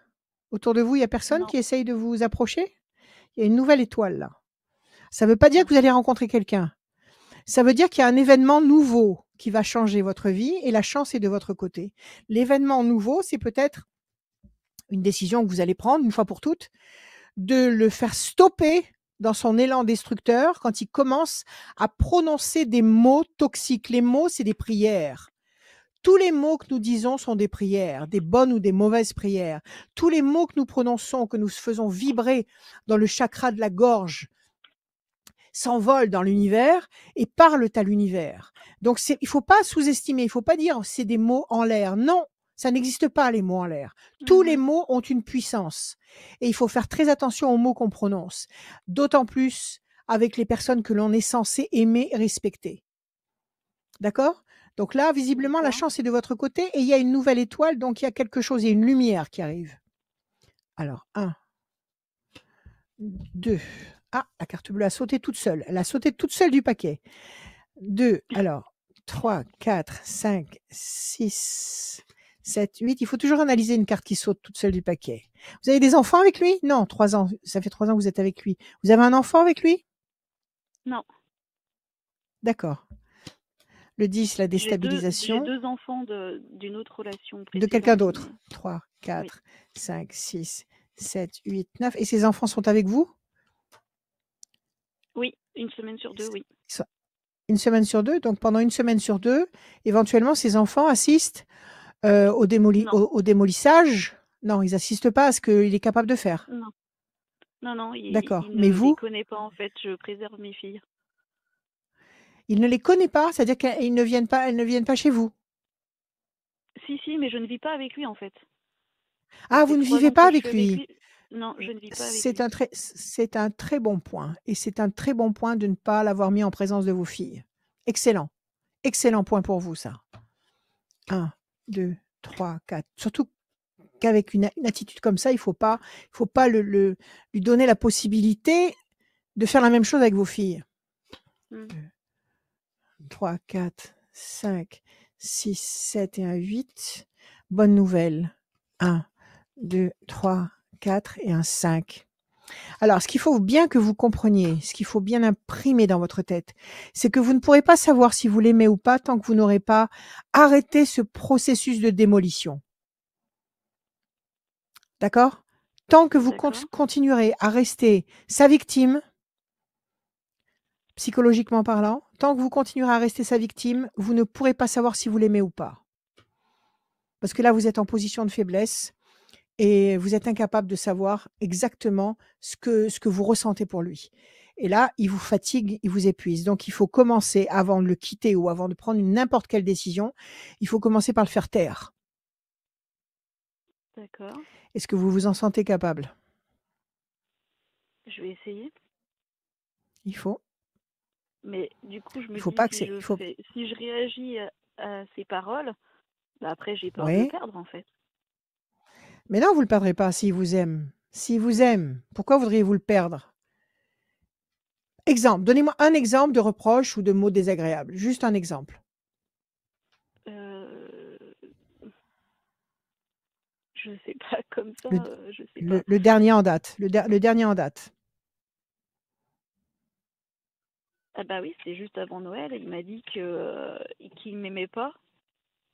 Autour de vous, il n'y a personne Non. qui essaye de vous approcher? Il y a une nouvelle étoile là. Ça ne veut pas dire que vous allez rencontrer quelqu'un. Ça veut dire qu'il y a un événement nouveau qui va changer votre vie et la chance est de votre côté. L'événement nouveau, c'est peut-être une décision que vous allez prendre une fois pour toutes, de le faire stopper dans son élan destructeur quand il commence à prononcer des mots toxiques. Les mots, c'est des prières. Tous les mots que nous disons sont des prières, des bonnes ou des mauvaises prières. Tous les mots que nous prononçons, que nous faisons vibrer dans le chakra de la gorge, s'envolent dans l'univers et parlent à l'univers. Donc, il ne faut pas sous-estimer, il ne faut pas dire c'est des mots en l'air. Non, ça n'existe pas les mots en l'air. Tous les mots ont une puissance et il faut faire très attention aux mots qu'on prononce. D'autant plus avec les personnes que l'on est censé aimer et respecter. D'accord? Donc là, visiblement, la chance est de votre côté et il y a une nouvelle étoile, donc il y a quelque chose, il y a une lumière qui arrive. Alors, 1, 2. Ah, la carte bleue a sauté toute seule. Elle a sauté toute seule du paquet. 2, alors, 3, 4, 5, 6, 7, 8. Il faut toujours analyser une carte qui saute toute seule du paquet. Vous avez des enfants avec lui? Non, 3 ans. Ça fait 3 ans que vous êtes avec lui. Vous avez un enfant avec lui? Non. D'accord. Le 10, la déstabilisation. J'ai 2 enfants d'une autre relation De précédente. quelqu'un d'autre. 3, 4, 5, 6, 7, 8, 9. Et ces enfants sont avec vous? Oui, 1 semaine sur 2, oui. Une semaine sur 2, donc pendant 1 semaine sur 2, éventuellement, ces enfants assistent au démolissage? Non, ils n'assistent pas à ce qu'il est capable de faire? Non. Non, D'accord. il Mais ne vous? les connaît pas en fait, je préserve mes filles. Il ne les connaît pas? C'est-à-dire qu'elles ne viennent pas chez vous? Si, mais je ne vis pas avec lui en fait. Ah, vous ne vivez pas avec lui? Non, je ne vis pas avec lui. C'est un très bon point et c'est un très bon point de ne pas l'avoir mis en présence de vos filles. Excellent. Excellent point pour vous ça. 1, 2, 3, 4. Surtout qu'avec une attitude comme ça, il faut pas lui donner la possibilité de faire la même chose avec vos filles. 2, 3, 4, 5, 6, 7 et un 8. Bonne nouvelle. 1, 2, 3, 4 et un 5. Alors, ce qu'il faut bien que vous compreniez, ce qu'il faut bien imprimer dans votre tête, c'est que vous ne pourrez pas savoir si vous l'aimez ou pas tant que vous n'aurez pas arrêté ce processus de démolition. D'accord? Tant que vous continuerez à rester sa victime, psychologiquement parlant, tant que vous continuerez à rester sa victime, vous ne pourrez pas savoir si vous l'aimez ou pas. Parce que là, vous êtes en position de faiblesse et vous êtes incapable de savoir exactement ce que vous ressentez pour lui. Et là, il vous fatigue, il vous épuise. Donc, il faut commencer, avant de le quitter ou avant de prendre n'importe quelle décision, il faut commencer par le faire taire. D'accord. Est-ce que vous vous en sentez capable? Je vais essayer. Il faut. Mais du coup, je me dis, si je réagis à ces paroles, bah après, j'ai peur de le perdre, en fait. Mais non, vous ne le perdrez pas s'il vous aime. S'il vous aime, pourquoi voudriez-vous le perdre? Exemple, donnez-moi un exemple de reproche ou de mot désagréable. Juste un exemple. Je ne sais pas, comme ça, je sais Le pas. dernier en date. Le dernier en date. Ah bah oui, c'était juste avant Noël. Il m'a dit qu'il m'aimait pas.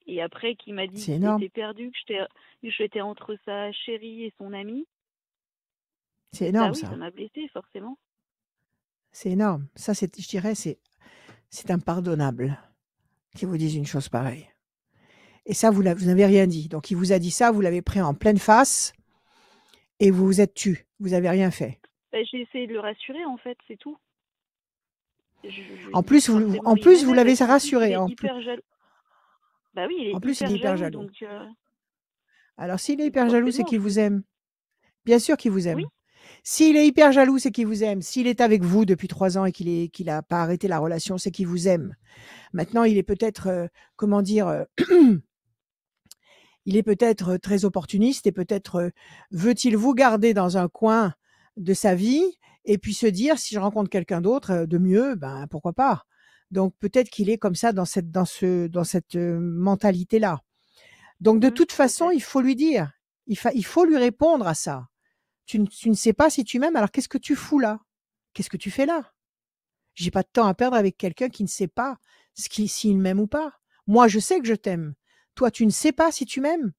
Et après, qu'il m'a dit C'est qu'il énorme. était perdu, que j'étais entre sa chérie et son ami. C'est Bah énorme, oui, ça ça. m'a blessée, forcément. C'est énorme. Ça, je dirais, c'est impardonnable qu'il vous dise une chose pareille. Et ça, vous n'avez rien dit. Donc, il vous a dit ça, vous l'avez pris en pleine face et vous vous êtes tu. Vous n'avez rien fait. Bah, j'ai essayé de le rassurer, en fait, c'est tout. En plus, vous l'avez rassuré. Il est hyper jaloux. Bah oui, il est En plus, il est hyper jaloux. Donc, alors, s'il est hyper jaloux, c'est qu'il vous aime. Bien sûr qu'il vous aime. Oui. S'il est hyper jaloux, c'est qu'il vous aime. S'il est avec vous depuis 3 ans et qu'il n'a pas arrêté la relation, c'est qu'il vous aime. Maintenant, il est peut-être, il est peut-être très opportuniste et peut-être veut-il vous garder dans un coin de sa vie et puis se dire si je rencontre quelqu'un d'autre de mieux, ben pourquoi pas. Donc peut-être qu'il est comme ça dans cette mentalité-là. Donc de toute façon, il faut lui dire, il faut lui répondre à ça. Tu ne sais pas si tu m'aimes, alors qu'est-ce que tu fous là? Qu'est-ce que tu fais là? J'ai pas de temps à perdre avec quelqu'un qui ne sait pas s'il m'aime ou pas. Moi, je sais que je t'aime. Toi, tu ne sais pas si tu m'aimes.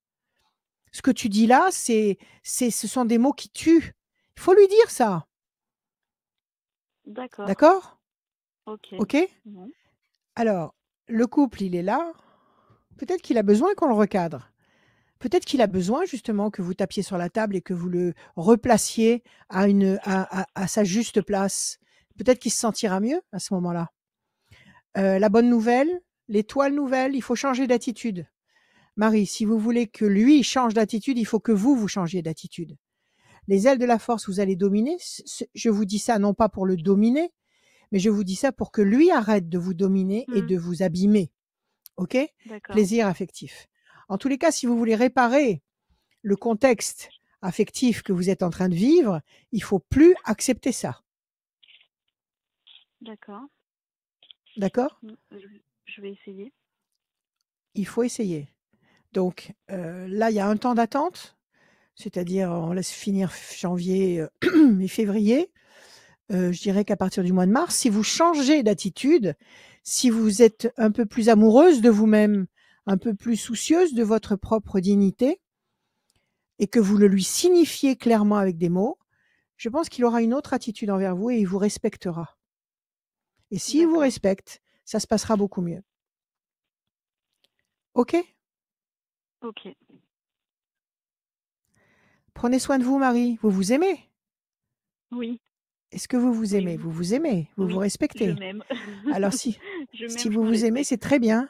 Ce que tu dis là, ce sont des mots qui tuent. Il faut lui dire ça. D'accord. D'accord? Ok. Bon. Alors, le couple, il est là. Peut-être qu'il a besoin qu'on le recadre. Peut-être qu'il a besoin justement que vous tapiez sur la table et que vous le replaciez à sa juste place. Peut-être qu'il se sentira mieux à ce moment-là. La bonne nouvelle, l'étoile nouvelle, il faut changer d'attitude. Marie, si vous voulez que lui change d'attitude, il faut que vous changiez d'attitude. Les ailes de la force, vous allez dominer. Je vous dis ça non pas pour le dominer, mais je vous dis ça pour que lui arrête de vous dominer et de vous abîmer. OK? Plaisir affectif. En tous les cas, si vous voulez réparer le contexte affectif que vous êtes en train de vivre, il faut plus accepter ça. D'accord. D'accord? Je vais essayer. Il faut essayer. Donc là, il y a un temps d'attente, c'est-à-dire on laisse finir janvier et février. Je dirais qu'à partir du mois de mars, si vous changez d'attitude, si vous êtes un peu plus amoureuse de vous-même, un peu plus soucieuse de votre propre dignité, et que vous le lui signifiez clairement avec des mots, je pense qu'il aura une autre attitude envers vous et il vous respectera. Et s'il vous respecte, ça se passera beaucoup mieux. OK? OK. Prenez soin de vous, Marie. Vous vous aimez? Oui. Est-ce que vous vous aimez? Oui. Vous vous aimez? Vous vous respectez? Je m'aime. Alors si vous me vous aimez, respecte. c'est très bien.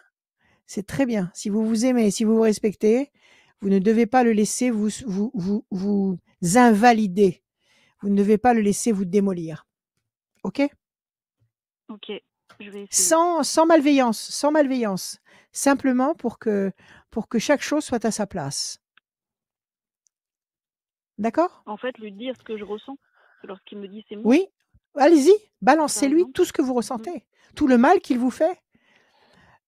C'est très bien. Si vous vous aimez et si vous vous respectez, vous ne devez pas le laisser vous invalider. Vous ne devez pas le laisser vous démolir. OK? OK. Je vais essayer. Sans malveillance. Simplement pour que chaque chose soit à sa place. D'accord? En fait, lui dire ce que je ressens lorsqu'il me dit ces mots. Oui. Allez-y, balancez-lui tout ce que vous ressentez, tout le mal qu'il vous fait.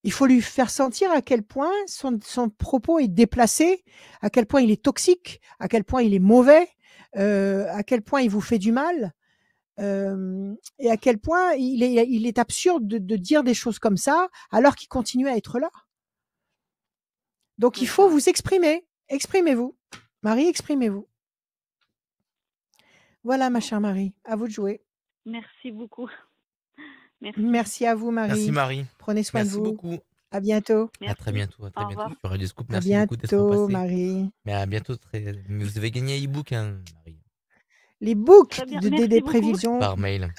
Il faut lui faire sentir à quel point son propos est déplacé, à quel point il est toxique, à quel point il est mauvais, à quel point il vous fait du mal, et à quel point il est absurde de dire des choses comme ça alors qu'il continue à être là. Donc il faut vous exprimer. Exprimez-vous. Marie, exprimez-vous. Voilà, ma chère Marie, à vous de jouer. Merci beaucoup. Merci à vous, Marie. Merci, Marie. Prenez soin de vous. Merci beaucoup. À bientôt. Merci. À très bientôt. À très Au bientôt revoir. sur Radio Scoop. À Merci beaucoup d'être bientôt, passé. Marie. Mais à bientôt. Vous avez gagné un e-book, hein, Marie. Les books Très bien. des prévisions par mail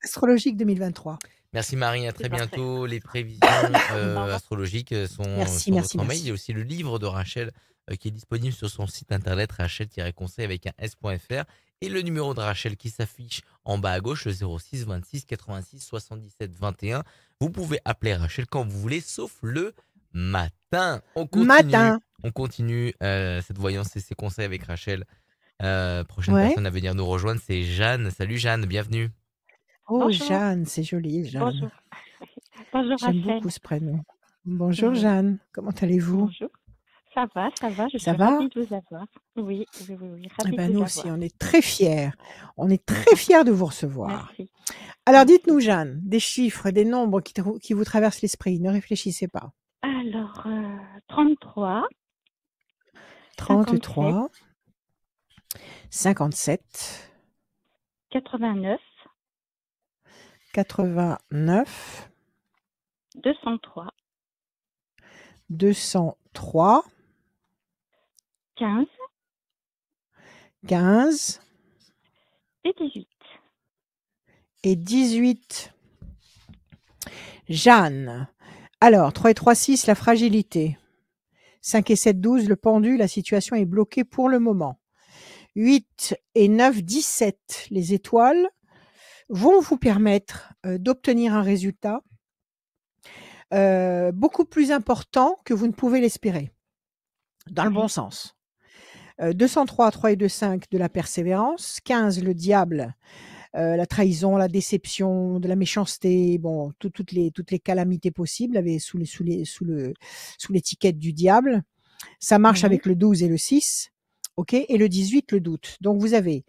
astrologiques 2023. Merci Marie, à très bientôt. Parfait. Les prévisions astrologiques sont sur votre mail. Il y a aussi le livre de Rachel qui est disponible sur son site internet rachel-conseil avec un s.fr et le numéro de Rachel qui s'affiche en bas à gauche, le 06 26 86 77 21. Vous pouvez appeler Rachel quand vous voulez, sauf le matin. On continue cette voyance et ses conseils avec Rachel. Prochaine personne à venir nous rejoindre, c'est Jeanne. Salut Jeanne, bienvenue. Oh, Bonjour. Jeanne, c'est joli, Jeanne. Bonjour. Bonjour, J'aime Rachel. beaucoup ce prénom. Bonjour, Jeanne. Comment allez-vous? Bonjour. Ça va, je Ça suis va? ravie de vous avoir. Oui, oui, oui, oui, Eh ravie ben, de nous vous aussi, avoir. on est très fiers. On est très fiers de vous recevoir. Merci, Alors, merci. dites-nous, Jeanne, des chiffres, des nombres qui vous traversent l'esprit. Ne réfléchissez pas. Alors, 33, 57, 33, 57, 89, 89, 203, 203, 15 15 et 18. et 18. Jeanne. Alors, 3 et 3, 6, la fragilité. 5 et 7, 12, le pendu, la situation est bloquée pour le moment. 8 et 9, 17, les étoiles vont vous permettre d'obtenir un résultat beaucoup plus important que vous ne pouvez l'espérer, dans le bon sens. 203, 3 et 2, 5, de la persévérance. 15, le diable, la trahison, la déception, de la méchanceté, bon, toutes les calamités possibles sous l'étiquette du diable. Ça marche avec le 12 et le 6, ok, et le 18, le doute. Donc vous avez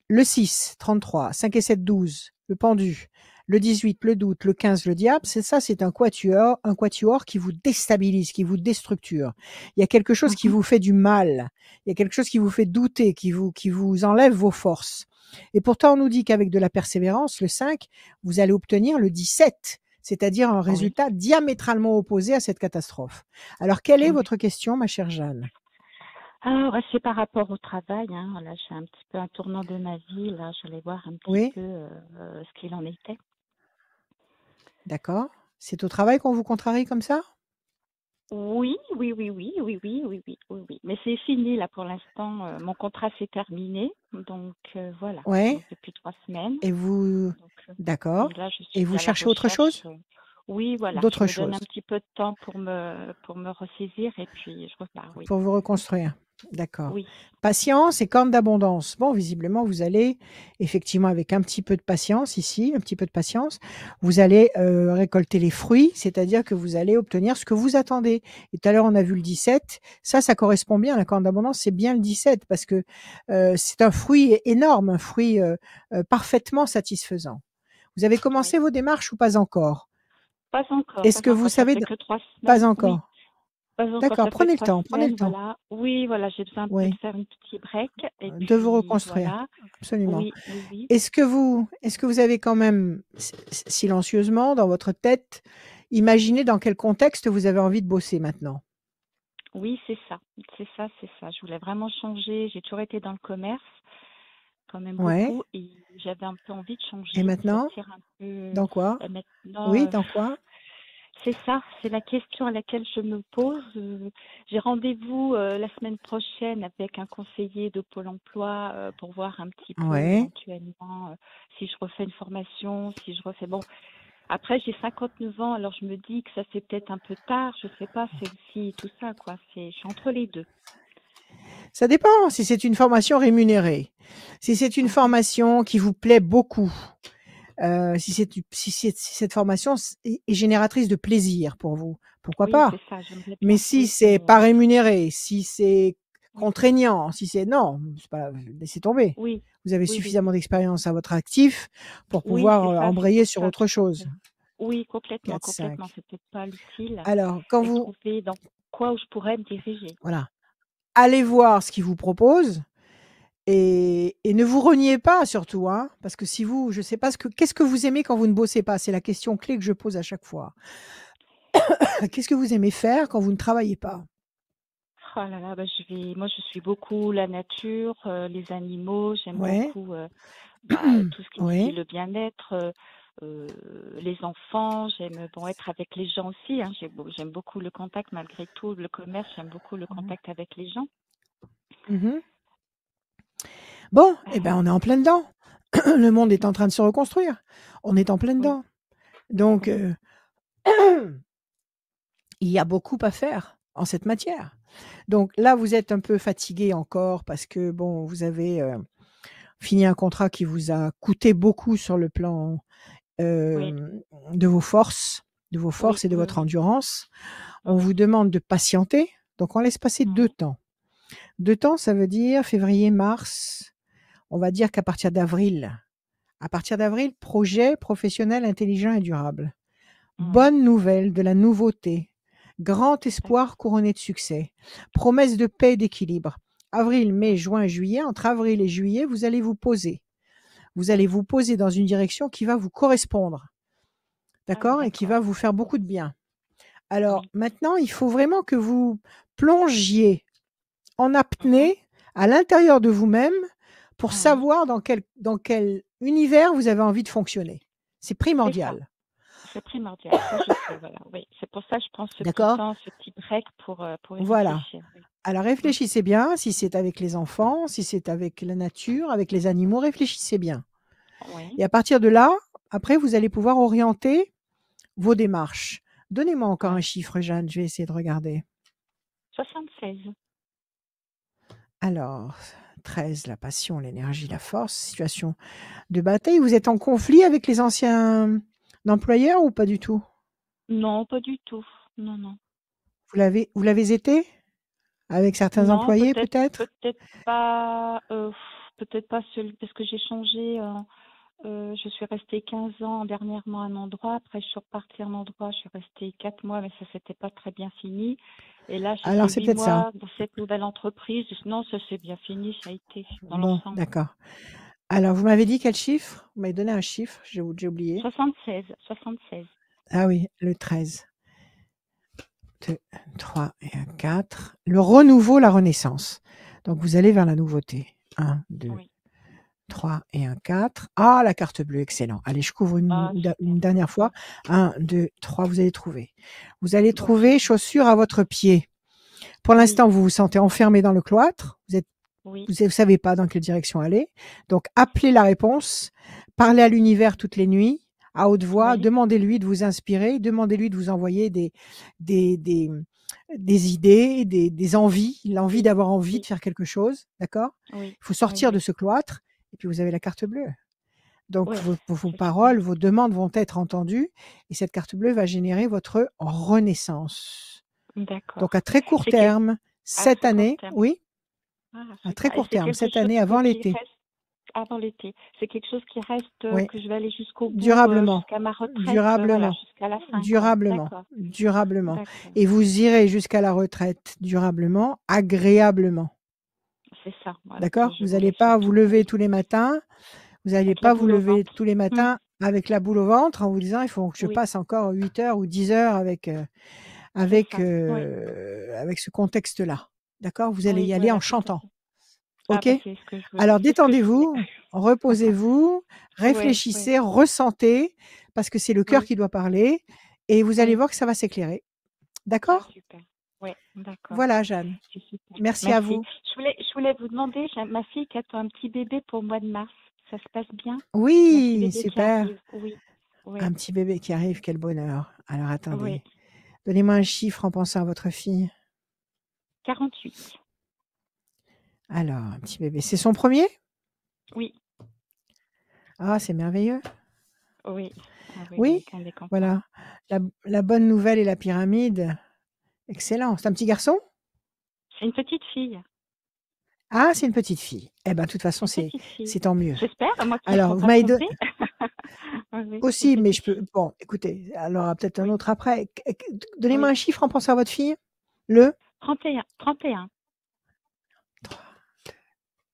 le 6, 33, 5 et 7, 12, le pendu, le 18, le doute, le 15, le diable. C'est un quatuor qui vous déstabilise, qui vous déstructure. Il y a quelque chose qui vous fait du mal. Il y a quelque chose qui vous fait douter, qui vous enlève vos forces. Et pourtant, on nous dit qu'avec de la persévérance, le 5, vous allez obtenir le 17, c'est-à-dire un résultat diamétralement opposé à cette catastrophe. Alors, quelle est votre question, ma chère Jeanne? Alors, c'est par rapport au travail. Hein. Là, j'ai un petit peu un tournant de ma vie. Là, j'allais voir un petit peu ce qu'il en était. D'accord. C'est au travail qu'on vous contrarie comme ça? Oui. Mais c'est fini là pour l'instant. Mon contrat s'est terminé, donc voilà. Ouais. Donc, depuis 3 semaines. Et vous, d'accord. Là, je Et suis vous à la cherchez autre chose? recherche. Oui, voilà. D'autres Je me donne un choses petit peu de temps pour me ressaisir et puis je repars. Oui. pour vous reconstruire. D'accord. Oui. Patience et corne d'abondance. Bon, visiblement, vous allez, effectivement, avec un petit peu de patience ici, un petit peu de patience, vous allez récolter les fruits, c'est-à-dire que vous allez obtenir ce que vous attendez. Et tout à l'heure, on a vu le 17. Ça correspond bien. La corne d'abondance, c'est bien le 17 parce que c'est un fruit énorme, un fruit parfaitement satisfaisant. Vous avez commencé vos démarches ou pas encore? Pas encore. Est-ce que vous savez? Ça fait que 3 semaines. Pas encore. Oui. Pas encore. D'accord, Ça prenez fait le 3 temps, prenez semaines, le temps. voilà. Oui, voilà, j'ai besoin un peu de faire un petit break et De vous puis reconstruire, voilà. absolument. Oui. Est-ce que vous avez quand même silencieusement dans votre tête imaginé dans quel contexte vous avez envie de bosser maintenant? Oui, c'est ça. Je voulais vraiment changer. J'ai toujours été dans le commerce, quand même beaucoup, et j'avais un peu envie de changer, Et maintenant? sortir un peu. Dans quoi? Maintenant, Oui, dans quoi? c'est ça, c'est la question à laquelle je me pose. J'ai rendez-vous la semaine prochaine avec un conseiller de Pôle emploi pour voir un petit peu éventuellement si je refais une formation, si je refais. Bon, après j'ai 59 ans, alors je me dis que ça c'est peut-être un peu tard, je sais pas, c'est aussi tout ça, quoi. Je suis entre les deux. Ça dépend si c'est une formation rémunérée. Si c'est une formation qui vous plaît beaucoup, si cette formation est génératrice de plaisir pour vous, pourquoi pas? C'est ça, j'aimerais bien. Mais si c'est pas rémunéré, si c'est contraignant, si c'est non, c'est pas, laissez tomber. Oui. Vous avez suffisamment d'expérience à votre actif pour pouvoir embrayer sur autre chose. Oui, complètement. 4, C'est 5. peut-être pas l'utile. Alors, quand vous trouver dans quoi je pourrais me diriger. Voilà. Allez voir ce qu'ils vous proposent et ne vous reniez pas surtout, hein, parce que si vous, je sais pas qu'est-ce que vous aimez quand vous ne bossez pas? C'est la question clé que je pose à chaque fois. Qu'est-ce que vous aimez faire quand vous ne travaillez pas? Oh là là, moi je suis beaucoup la nature, les animaux, j'aime beaucoup tout ce qui est le bien-être, les enfants, j'aime être avec les gens aussi, hein, j'aime beaucoup le contact malgré tout, le commerce, j'aime beaucoup le contact avec les gens. Bon, eh ben on est en plein dedans. Le monde est en train de se reconstruire. On est en plein dedans. Donc, il y a beaucoup à faire en cette matière. Donc là, vous êtes un peu fatigué encore parce que bon, vous avez fini un contrat qui vous a coûté beaucoup sur le plan de vos forces et de votre endurance. On vous demande de patienter, Donc, on laisse passer 2 temps. 2 temps, ça veut dire février, mars. On va dire qu'à partir d'avril, projet professionnel intelligent et durable. Bonne nouvelle, de la nouveauté. Grand espoir couronné de succès. Promesse de paix et d'équilibre. Avril, mai, juin, juillet. Entre avril et juillet, vous allez vous poser. Vous allez vous poser dans une direction qui va vous correspondre. D'accord? Et qui va vous faire beaucoup de bien. Alors, maintenant, il faut vraiment que vous plongiez en apnée à l'intérieur de vous-même pour savoir dans quel univers vous avez envie de fonctionner. C'est primordial. C'est primordial. Ça, je sais, voilà. Oui. C'est pour ça que je prends ce petit temps, ce petit break pour y réfléchir. Oui. Alors, réfléchissez bien. Si c'est avec les enfants, si c'est avec la nature, avec les animaux, réfléchissez bien. Oui. Et à partir de là, après, vous allez pouvoir orienter vos démarches. Donnez-moi encore un chiffre, Jeanne. Je vais essayer de regarder. 76. Alors, 13, la passion, l'énergie, la force, situation de bataille. Vous êtes en conflit avec les anciens employeurs ou pas du tout? Non, pas du tout. Non, non. Vous l'avez été avec certains employés peut-être? Peut-être pas celui, parce que j'ai changé. Je suis restée 15 ans dernièrement à un endroit. Après, je suis repartie à un endroit. Je suis restée 4 mois, mais ça s'était pas très bien fini. Et là, j'ai fait 8 mois dans cette nouvelle entreprise. Non, ça s'est bien fini. Ça a été dans l'ensemble. D'accord. Alors, vous m'avez dit quel chiffre? Vous m'avez donné un chiffre, j'ai oublié. 76. Ah oui, le 13. 2, 3 et 1, 4. Le renouveau, la renaissance. Donc, vous allez vers la nouveauté. 1, 2, 3 et 1, 4. Ah, la carte bleue, excellent. Allez, je couvre une dernière fois. 1, 2, 3, vous allez trouver. Vous allez trouver chaussures à votre pied. Pour l'instant, vous vous sentez enfermé dans le cloître. Vous ne savez pas dans quelle direction aller. Donc, appelez la réponse. Parlez à l'univers toutes les nuits, à haute voix. Demandez-lui de vous inspirer. Demandez-lui de vous envoyer des idées, des envies, l'envie d'avoir envie de faire quelque chose. D'accord? Il faut sortir de ce cloître. Et puis, vous avez la carte bleue. Donc, vos paroles, vos demandes vont être entendues. Et cette carte bleue va générer votre renaissance. D'accord. Donc, à très court terme, cette année, oui. À très court terme, cette année, avant l'été. Avant l'été. C'est quelque chose qui reste, que je vais aller jusqu'au bout, durablement, jusqu'à ma retraite, durablement, jusqu'à la fin. Durablement. Et vous irez jusqu'à la retraite durablement, agréablement. C'est ça. Voilà, d'accord? Vous n'allez pas vous lever tous les matins. Vous n'allez pas vous lever tous les matins avec la boule au ventre en vous disant il faut que je passe encore 8 heures ou 10 heures avec ce contexte-là. D'accord? Vous allez y aller en chantant. Ok? Alors détendez-vous, reposez-vous, réfléchissez, ressentez, parce que c'est le cœur qui doit parler, et vous allez voir que ça va s'éclairer. D'accord? Super. Oui, d'accord. Voilà, Jeanne. Merci à vous. Je voulais vous demander, j'ai ma fille qui attend un petit bébé pour le mois de mars. Ça se passe bien? Oui, super. Oui. Un petit bébé qui arrive, quel bonheur. Alors attendez. Donnez-moi un chiffre en pensant à votre fille. 48. Alors, un petit bébé. C'est son premier? Oui. Ah, c'est merveilleux. Oui. Oui, voilà. La bonne nouvelle et la pyramide. Excellent. C'est un petit garçon? C'est une petite fille. Ah, c'est une petite fille. Eh bien, de toute façon, c'est tant mieux. J'espère. Moi qui alors, vous m'avez donné aussi, mais je peux. Bon, écoutez, alors peut-être un autre après. Donnez-moi un chiffre en pensant à votre fille. Le 31. 3, 2,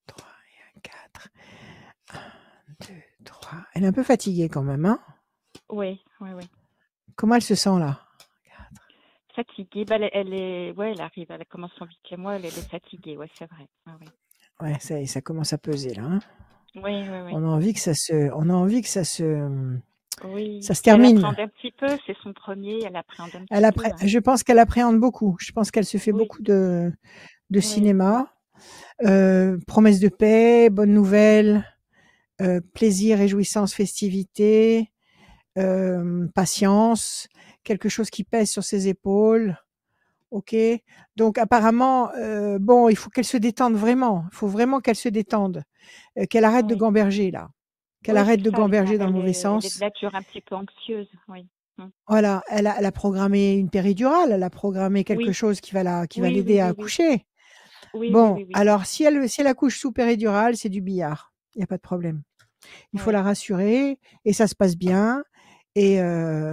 3 et 1, 4. 1, 2, 3. Elle est un peu fatiguée quand même, hein? Oui. Comment elle se sent là? Fatiguée. Elle arrive, elle commence son 8e mois, elle est fatiguée, c'est vrai. Ouais, ça commence à peser là. Hein? Oui. On a envie que ça se ça se termine. Elle appréhende un petit peu, c'est son premier, elle appréhende un petit peu. Je pense qu'elle appréhende beaucoup. Je pense qu'elle se fait beaucoup de cinéma. Promesse de paix, bonne nouvelle, plaisir, réjouissance, festivité, patience, quelque chose qui pèse sur ses épaules. Ok, donc apparemment, il faut qu'elle se détende vraiment. Il faut vraiment qu'elle se détende, qu'elle arrête de gamberger là, qu'elle arrête de gamberger dans le mauvais sens. Elle est de nature un petit peu anxieuse, oui. Mmh. Voilà, elle a programmé une péridurale, elle a programmé quelque Oui. chose qui va Oui, l'aider oui, à oui, oui. accoucher. Oui, oui, Bon, oui, oui. alors si elle accouche sous péridurale, c'est du billard. Il y a pas de problème. Il faut Ouais. la rassurer et ça se passe bien et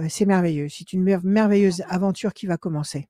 c'est merveilleux. C'est une merveilleuse Voilà. aventure qui va commencer.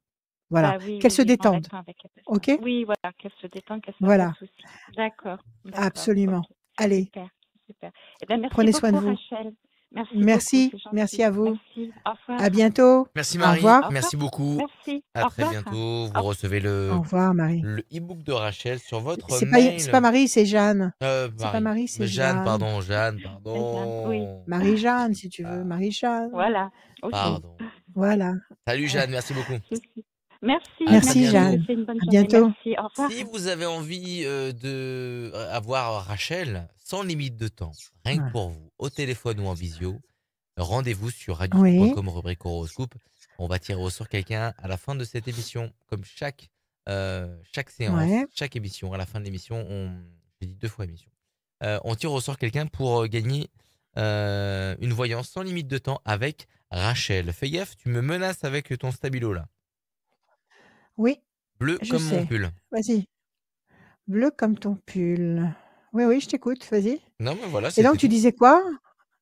Voilà, Bah, oui, qu'elle oui, se oui, détende, complètement avec elle de ça. OK? Oui, voilà, qu'elle se détende, qu'elle se fasse pas de Voilà, soucis. D'accord, d'accord, absolument. OK. Allez, Super, super. Eh ben, merci prenez soin de beaucoup, vous. Rachel. Merci beaucoup, Merci, c'est merci gentil. à vous. Merci. Au revoir. À bientôt. Merci Au Marie, revoir. Au revoir. merci beaucoup. Merci. À Au très revoir. bientôt. Au Vous recevez Au revoir, Marie. le e-book de Rachel sur votre C'est pas mail. Marie, c'est Jeanne. C'est pas Marie. Marie, c'est Jeanne, Jeanne. pardon, Jeanne, Jeanne, oui. pardon. Marie-Jeanne, si tu veux. Ah, Marie-Jeanne. Voilà, aussi. pardon. Voilà. Salut Jeanne, merci beaucoup. Ceci. Merci, À très Merci, merci. bientôt. Jeanne. Passez une bonne À journée. bientôt. Merci. Au revoir. Si vous avez envie de avoir Rachel sans limite de temps, rien que Ouais. pour vous, au téléphone ou en visio, rendez-vous sur Oui. radioscoop.com rubrique horoscope. On va tirer au sort quelqu'un à la fin de cette émission. Comme chaque séance, Ouais. chaque émission, à la fin de l'émission, j'ai dit 2 fois émission. On tire au sort quelqu'un pour gagner une voyance sans limite de temps avec Rachel. Fais gaffe, tu me menaces avec ton stabilo là. Oui, Bleu je comme mon sais. pull. Vas-y. Bleu comme ton pull. Oui, oui, je t'écoute. Vas-y. Non mais voilà, Et c'était donc, tu tout. disais quoi?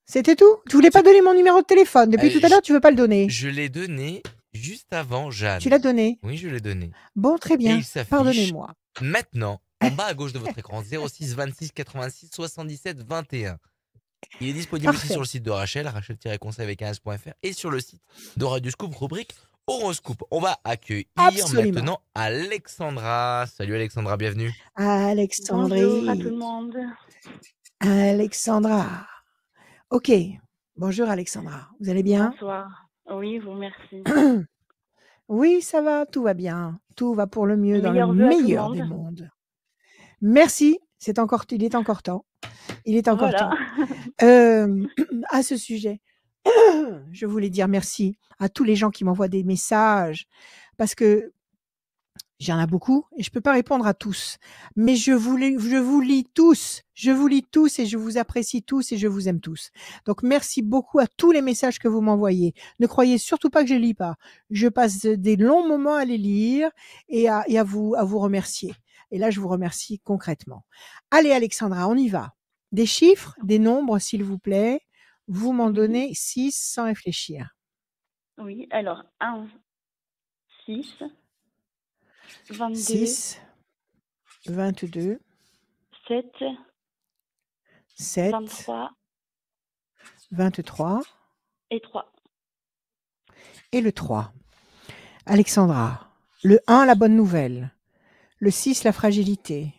C'était tout? Tu voulais pas C'est- donner mon numéro de téléphone. Depuis tout à je, l'heure, tu veux pas le donner. je l'ai donné juste avant Tu Jeanne. l'as donné. Oui, je l'ai donné. Bon, très Et bien. il s'affiche Pardonnez-moi. maintenant en bas à gauche de votre écran 06 26 86 77 21. Il est disponible aussi sur Parfait. le site de Rachel, rachel-conseil avec un s.fr et sur le site de Radioscoop, rubrique Horoscope. On va accueillir Absolument. maintenant Alexandra. Salut Alexandra, bienvenue. Bonjour à tout Alexandrie. le monde. Alexandra. OK. Bonjour Alexandra. Vous allez bien? Bonsoir. Oui, vous merci. Oui, ça va, tout va bien. Tout va pour le mieux dans le Meilleurs vœux à tout le meilleur des monde. mondes. Merci. Il est encore temps. Il est encore Voilà. temps. À ce sujet, je voulais dire merci à tous les gens qui m'envoient des messages parce que j'en ai beaucoup et je peux pas répondre à tous. Mais je vous lis tous. Je vous lis tous et je vous apprécie tous et je vous aime tous. Donc merci beaucoup à tous les messages que vous m'envoyez. Ne croyez surtout pas que je les lis pas. Je passe des longs moments à les lire et à vous remercier. Et là, je vous remercie concrètement. Allez Alexandra, on y va. Des chiffres, des nombres, s'il vous plaît. Vous m'en Oui. donnez 6 sans réfléchir. Oui, alors 1, 6, 22, 6, 22, 7, 7, 23 23 et 3. et le 3. Alexandra, le 1, la bonne nouvelle. Le 6, la fragilité.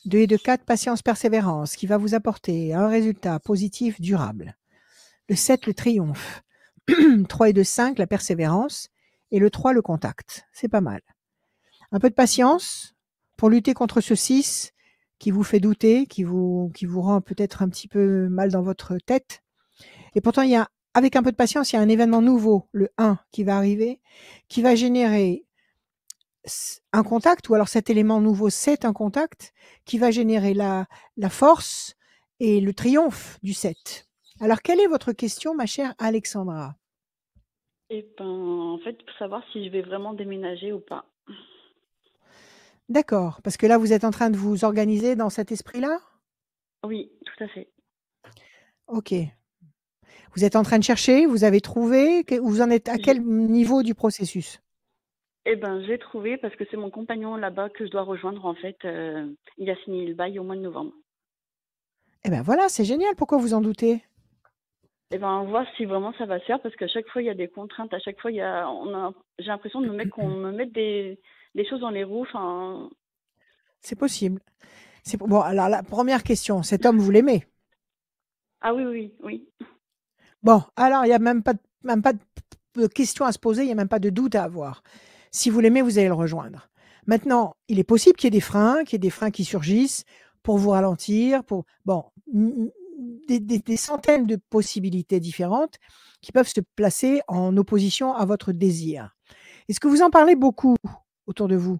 2 et 2, 4, patience, persévérance, qui va vous apporter un résultat positif durable. Le 7, le triomphe. 3 et 2, 5, la persévérance. Et le 3, le contact. C'est pas mal. Un peu de patience pour lutter contre ce 6 qui vous fait douter, qui vous rend peut-être un petit peu mal dans votre tête. Et pourtant, avec un peu de patience, il y a un événement nouveau, le 1, qui va arriver, qui va générer un contact, ou alors cet élément nouveau, c'est un contact, qui va générer la force et le triomphe du 7. Alors, quelle est votre question, ma chère Alexandra? Eh ben, en fait, pour savoir si je vais vraiment déménager ou pas. D'accord, parce que là, vous êtes en train de vous organiser dans cet esprit-là? Oui, tout à fait. OK. Vous êtes en train de chercher, vous avez trouvé, vous en êtes à quel niveau du processus? Eh ben, j'ai trouvé parce que c'est mon compagnon là-bas que je dois rejoindre en fait. Il a signé le bail au mois de novembre. Eh ben voilà, c'est génial. Pourquoi vous en doutez? Eh ben, on voit si vraiment ça va se faire parce qu'à chaque fois il y a des contraintes, à chaque fois j'ai l'impression qu'on me mette des choses dans les roues. Enfin, C'est possible. Bon, alors la première question, cet homme, vous l'aimez? ah oui, oui, oui. Bon, alors il y a même pas de question à se poser, il y a même pas de doute à avoir. Si vous l'aimez, vous allez le rejoindre. Maintenant, il est possible qu'il y ait des freins qui surgissent pour vous ralentir, des centaines de possibilités différentes qui peuvent se placer en opposition à votre désir. Est-ce que vous en parlez beaucoup autour de vous?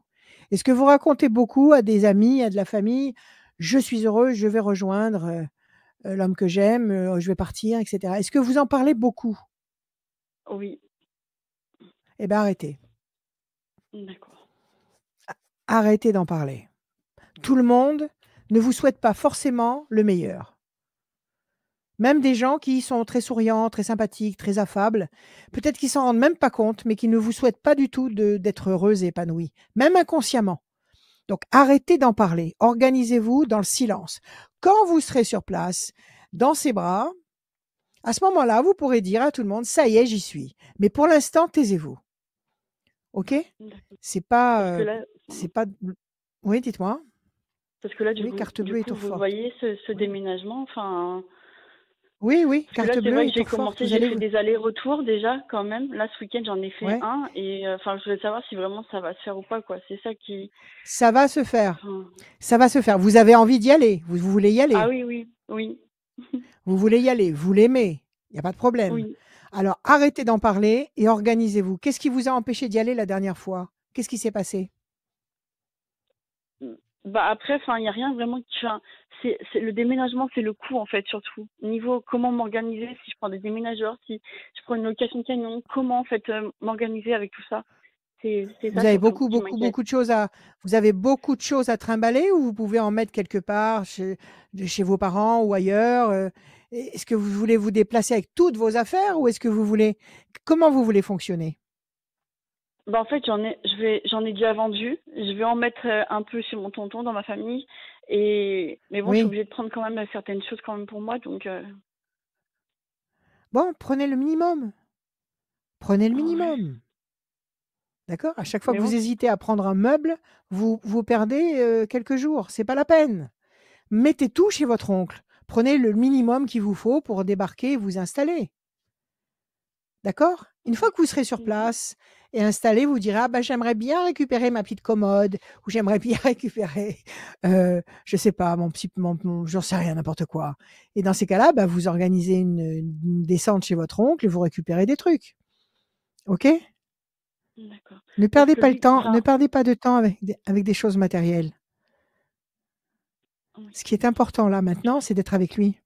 Est-ce que vous racontez beaucoup à des amis, à de la famille: «Je suis heureux, je vais rejoindre, l'homme que j'aime, je vais partir», et cetera? Est-ce que vous en parlez beaucoup? Oui. Eh bien, arrêtez. D'accord. Arrêtez d'en parler. Tout le monde ne vous souhaite pas forcément le meilleur. Même des gens qui sont très souriants, très sympathiques, très affables, peut-être qu'ils s'en rendent même pas compte, mais qui ne vous souhaitent pas du tout d'être heureux et épanouis, même inconsciemment. Donc arrêtez d'en parler. Organisez-vous dans le silence. Quand vous serez sur place, dans ses bras, à ce moment-là, vous pourrez dire à tout le monde, ça y est, j'y suis. Mais pour l'instant, taisez-vous. OK? C'est Parce que pas, là, c'est pas. Oui, dites-moi. Parce que là, du Oui, coup, carte bleue et tour vous forte. voyez ce Oui. déménagement, enfin. Oui, oui, Parce que là, carte c'est bleue vrai et que j'ai tour forte. commencé, Vous j'ai allez fait vous. des allers-retours déjà quand même. Là, ce week-end, j'en ai fait Ouais. un et enfin, je voulais savoir si vraiment ça va se faire ou pas, quoi. C'est ça qui. Ça va se faire. Enfin. Ça va se faire. Vous avez envie d'y aller. Vous voulez y Ah aller. oui, oui, oui. Vous voulez y aller. Vous l'aimez. Il n'y a pas de problème. Oui. Alors, arrêtez d'en parler et organisez-vous. Qu'est-ce qui vous a empêché d'y aller la dernière fois? Qu'est-ce qui s'est passé? Bah après, enfin, il n'y a rien vraiment qui. Enfin, c'est le déménagement, c'est le coût en fait surtout. Niveau comment m'organiser, si je prends des déménageurs, si je prends une location de camion, comment en fait m'organiser avec tout ça. C'est Vous ça avez surtout beaucoup, qui beaucoup, m'inquiète. beaucoup de choses à, vous avez beaucoup de choses à trimballer ou vous pouvez en mettre quelque part chez vos parents ou ailleurs? Est-ce que vous voulez vous déplacer avec toutes vos affaires ou est-ce que vous voulez, comment vous voulez fonctionner? Bah en fait, j'en ai déjà vendu. Je vais en mettre un peu chez mon tonton dans ma famille. Mais bon, je suis Oui. obligée de prendre quand même certaines choses quand même pour moi. Donc, Bon, prenez le minimum. Prenez le ouais. minimum. D'accord? À chaque fois Mais que bon, vous hésitez à prendre un meuble, vous perdez quelques jours. C'est pas la peine. Mettez tout chez votre oncle. Prenez le minimum qu'il vous faut pour débarquer et vous installer. D'accord? Une fois que vous serez sur place et installé, vous direz: «Ah bah, j'aimerais bien récupérer ma petite commode» ou «J'aimerais bien récupérer, je sais pas, mon j'en sais rien, n'importe quoi» et dans ces cas-là, bah, vous organisez une descente chez votre oncle et vous récupérez des trucs. OK? d'accord. Ne Parce perdez que pas le lui, temps, ne enfin, perdez pas de temps avec des choses matérielles. oui, Ce qui est important là, maintenant, c'est d'être avec lui.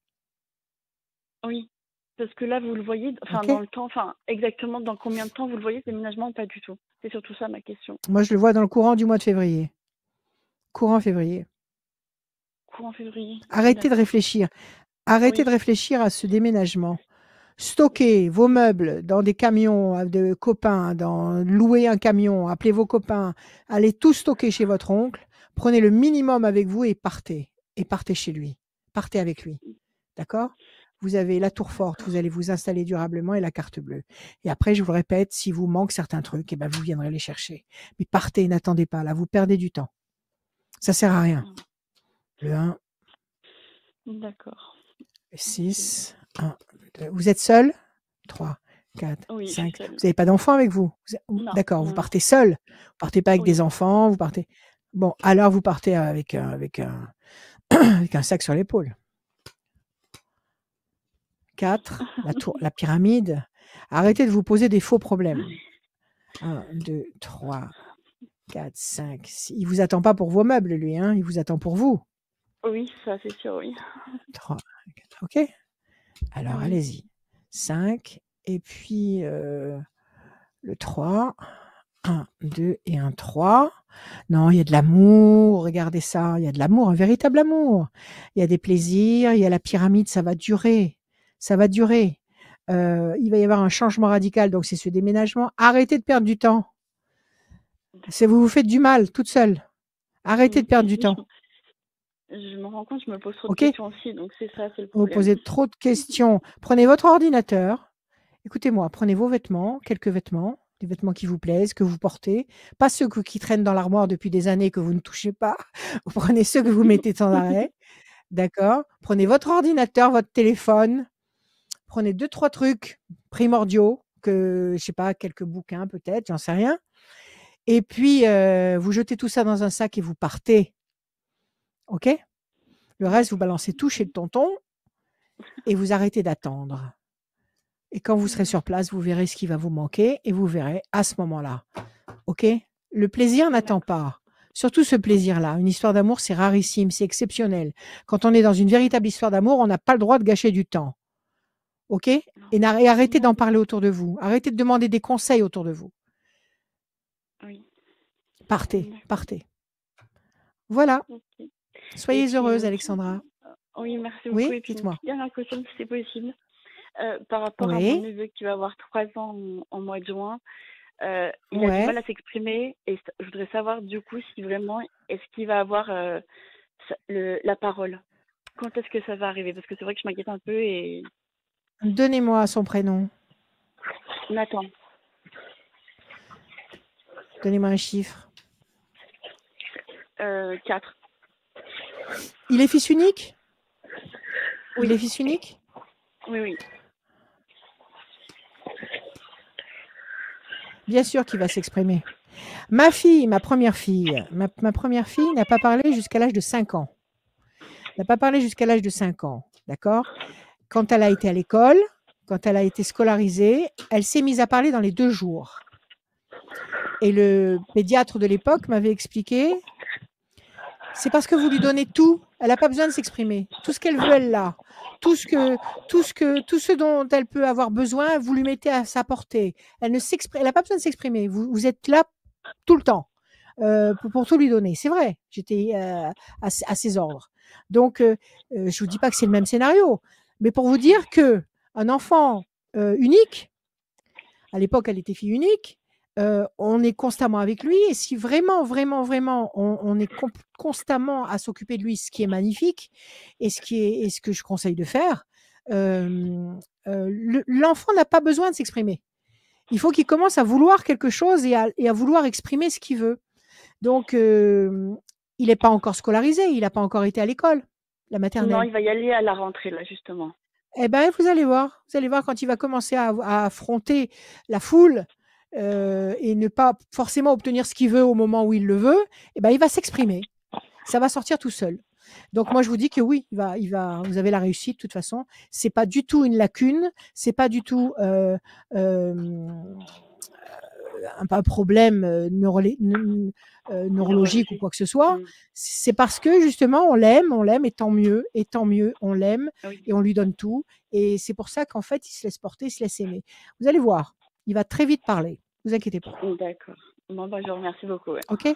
oui. Parce que là, vous le voyez, enfin, dans OK? le temps, enfin, exactement dans combien de temps vous le voyez, ce déménagement, ou pas du tout? C'est surtout ça ma question. Moi, je le vois dans le courant du mois de février. Courant février. Courant février. Arrêtez de D'accord. réfléchir. Arrêtez de Oui. réfléchir à ce déménagement. Stockez vos meubles dans des camions de copains, louez un camion, appelez vos copains, allez tout stocker chez votre oncle, prenez le minimum avec vous et partez chez lui. Partez avec lui. D'accord? Vous avez la tour forte, vous D'accord. allez vous installer durablement et la carte bleue. Et après, je vous le répète, s'il vous manque certains trucs, eh ben, vous viendrez les chercher. Mais partez, n'attendez pas, là, vous perdez du temps. Ça sert à rien. Le 1, D'accord. 6, 1, 2. Vous êtes seul? 3, 4, Oui, je suis 5. Vous seule. n'avez pas d'enfants avec vous? Non, D'accord, vous non, non. partez seul. Vous partez pas avec des Oui. enfants, vous partez. Bon, alors vous partez avec avec un sac sur l'épaule. 4, la pyramide. Arrêtez de vous poser des faux problèmes. 1, 2, 3, 4, 5, 6. Il vous attend pas pour vos meubles, lui, hein, il vous attend pour vous. Oui, ça c'est sûr, oui. 3, 4, OK? Alors Oui. allez-y. 5 et puis le 3. 1, 2 et un 3. Non, il y a de l'amour, regardez ça, il y a de l'amour, un véritable amour. Il y a des plaisirs, il y a la pyramide, ça va durer. Ça va durer. Il va y avoir un changement radical, donc c'est ce déménagement. Arrêtez de perdre du temps. Vous vous faites du mal toute seule. Arrêtez de perdre du temps. Je me rends compte, je me pose trop de OK? questions aussi, donc c'est ça, c'est le Vous problème. posez trop de questions. Prenez votre ordinateur. Écoutez-moi, prenez vos vêtements, quelques vêtements, des vêtements qui vous plaisent, que vous portez, pas ceux qui traînent dans l'armoire depuis des années que vous ne touchez pas. Vous prenez ceux que vous mettez sans arrêt, d'accord? Prenez votre ordinateur, votre téléphone, prenez 2-3 trucs primordiaux que je sais pas, quelques bouquins peut-être, j'en sais rien et puis vous jetez tout ça dans un sac et vous partez. OK? Le reste, vous balancez tout chez le tonton et vous arrêtez d'attendre. Et quand vous serez sur place, vous verrez ce qui va vous manquer et vous verrez à ce moment-là. OK? Le plaisir n'attend pas. Surtout ce plaisir-là. Une histoire d'amour, c'est rarissime, c'est exceptionnel. Quand on est dans une véritable histoire d'amour, on n'a pas le droit de gâcher du temps. OK? Et arrêtez d'en parler autour de vous. Arrêtez de demander des conseils autour de vous. Oui. Partez. Voilà. OK. Soyez heureuse, Alexandra. Oui, merci beaucoup. Oui, Et puis, dites-moi. bien la question, si c'est possible. Par rapport à mon Oui. neveu qui va avoir 3 ans en mois de juin, il a du mal à s'exprimer et je voudrais savoir du coup si vraiment est-ce qu'il va avoir la parole. Quand est-ce que ça va arriver? Parce que c'est vrai que je m'inquiète un peu et... Donnez-moi son prénom. Nathan. Donnez-moi un chiffre. 4. Il est fils unique? Oui. Il est fils unique? Oui. Bien sûr qu'il va s'exprimer. Ma première fille n'a pas parlé jusqu'à l'âge de 5 ans. D'accord? Quand elle a été à l'école, quand elle a été scolarisée, elle s'est mise à parler dans les 2 jours. Et le pédiatre de l'époque m'avait expliqué, c'est parce que vous lui donnez tout, elle n'a pas besoin de s'exprimer. Tout ce qu'elle veut, elle l'a. Tout ce dont elle peut avoir besoin, vous lui mettez à sa portée. Elle n'a pas besoin de s'exprimer. Vous êtes là tout le temps pour tout lui donner. C'est vrai, j'étais à ses ordres. Donc, je vous dis pas que c'est le même scénario, mais pour vous dire que un enfant unique, à l'époque, elle était fille unique, on est constamment avec lui et si vraiment on est constamment à s'occuper de lui, ce qui est magnifique et ce que je conseille de faire, l'enfant n'a pas besoin de s'exprimer. Il faut qu'il commence à vouloir quelque chose et à vouloir exprimer ce qu'il veut. Donc, il n'est pas encore scolarisé, il n'a pas encore été à l'école, la maternelle. Non, il va y aller à la rentrée, là, justement. Eh ben, vous allez voir quand il va commencer à affronter la foule et ne pas forcément obtenir ce qu'il veut au moment où il le veut, eh ben, il va s'exprimer. Ça va sortir tout seul. Donc moi je vous dis que oui, vous avez la réussite de toute façon. C'est pas du tout une lacune, c'est pas du tout un problème neurologique ou quoi que ce soit. C'est parce que justement on l'aime et tant mieux, on l'aime et on lui donne tout. Et c'est pour ça qu'en fait il se laisse porter, il se laisse aimer. Vous allez voir, il va très vite parler. Vous inquiétez pas. D'accord. Bon, bah, je vous remercie beaucoup. Ouais. Ok.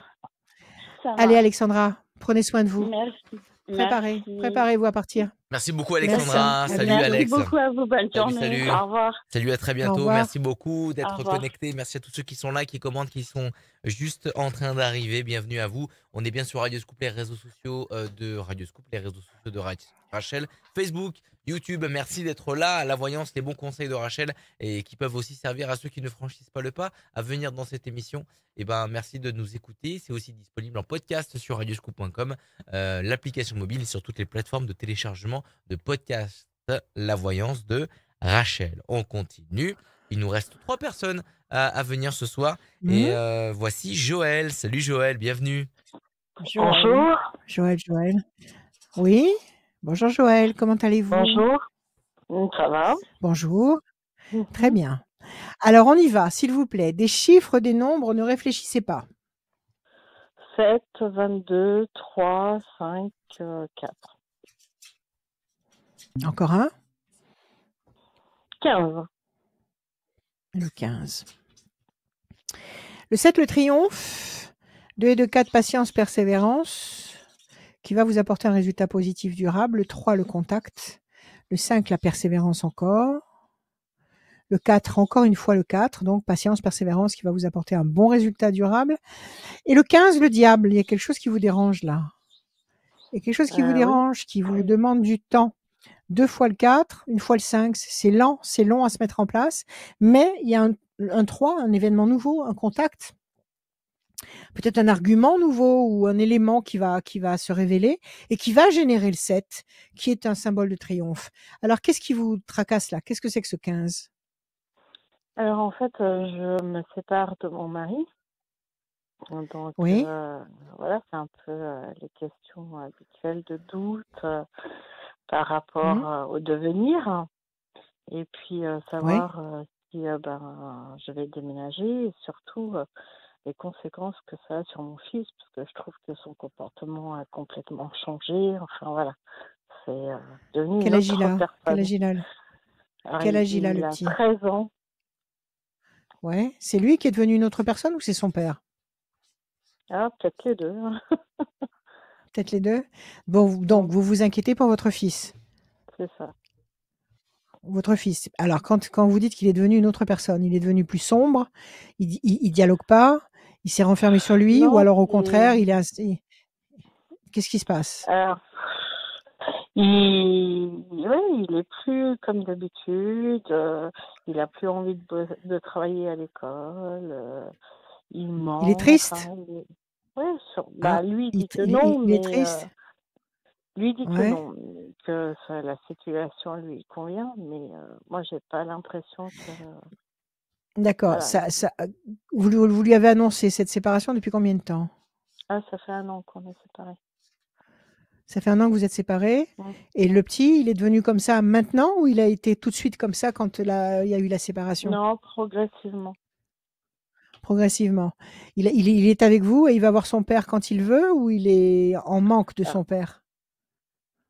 Allez Alexandra, prenez soin de vous. Merci. Préparez-vous à partir. Merci beaucoup Alexandra. Merci. Salut Alex. Merci beaucoup à vous. Bonne journée. Salut. Au revoir. Salut, à très bientôt. Merci beaucoup d'être connectés. Merci à tous ceux qui sont là, qui commentent, qui sont juste en train d'arriver. Bienvenue à vous. On est bien sur Radio Scoop, les réseaux sociaux de Radio Scoop, les réseaux sociaux de Rachel, Facebook, YouTube. Merci d'être là. La voyance, les bons conseils de Rachel et qui peuvent aussi servir à ceux qui ne franchissent pas le pas à venir dans cette émission. Et ben, merci de nous écouter. C'est aussi disponible en podcast sur radioscoop.com, l'application mobile et sur toutes les plateformes de téléchargement de podcasts. La voyance de Rachel. On continue. Il nous reste 3 personnes à venir ce soir. Et voici Joël. Salut Joël, bienvenue. Bonjour. Joël. Oui. Bonjour Joël, comment allez-vous? Bonjour. Ça va? Bonjour. Très bien. Alors on y va, s'il vous plaît. Des chiffres, des nombres, ne réfléchissez pas. 7, 22, 3, 5, 4. Encore un? 15. Le 15. Le 7, le triomphe. 2 et 2, 4, patience, persévérance, qui va vous apporter un résultat positif durable. Le 3, le contact. Le 5, la persévérance encore. Le 4, encore une fois le 4, donc patience, persévérance, qui va vous apporter un bon résultat durable. Et le 15, le diable. Il y a quelque chose qui vous dérange là. Il y a quelque chose qui vous dérange, qui vous demande du temps. 2 fois le 4, 1 fois le 5, c'est long à se mettre en place, mais il y a un 3, un événement nouveau, un contact, peut-être un argument nouveau ou un élément qui va se révéler et qui va générer le 7, qui est un symbole de triomphe. Alors, qu'est-ce qui vous tracasse là? Qu'est-ce que c'est que ce 15? Alors, en fait, je me sépare de mon mari. Donc, oui. Voilà, c'est un peu les questions habituelles de doute par rapport au devenir. Et puis, savoir si je vais déménager et surtout les conséquences que ça a sur mon fils, parce que je trouve que son comportement a complètement changé. Enfin, voilà, c'est devenu une autre personne. Quel âge il a? Alors, Quel âge il a, il le a petit? 13 ans. Ouais. C'est lui qui est devenu une autre personne ou c'est son père? Ah, peut-être les deux. Peut-être les deux. Bon, donc, vous vous inquiétez pour votre fils. C'est ça. Votre fils. Alors, quand vous dites qu'il est devenu une autre personne, il est devenu plus sombre, il dialogue pas, il s'est renfermé sur lui, ou Non, alors au contraire, qu'est-ce qui se passe? alors, il est plus comme d'habitude. Il a plus envie de travailler à l'école. Il Il est ment. triste? Enfin, ouais, Ah, lui il, dit que non, il est mais triste? lui dit que Ouais. non, que la situation lui convient, mais moi j'ai pas l'impression que. D'accord. Voilà. Vous lui avez annoncé cette séparation depuis combien de temps? Ah, ça fait 1 an qu'on est séparés. Ça fait 1 an que vous êtes séparés. Et le petit, il est devenu comme ça maintenant ou il a été tout de suite comme ça quand il y a eu la séparation? Non, progressivement. Progressivement. Il est avec vous et il va voir son père quand il veut ou il est en manque de son père?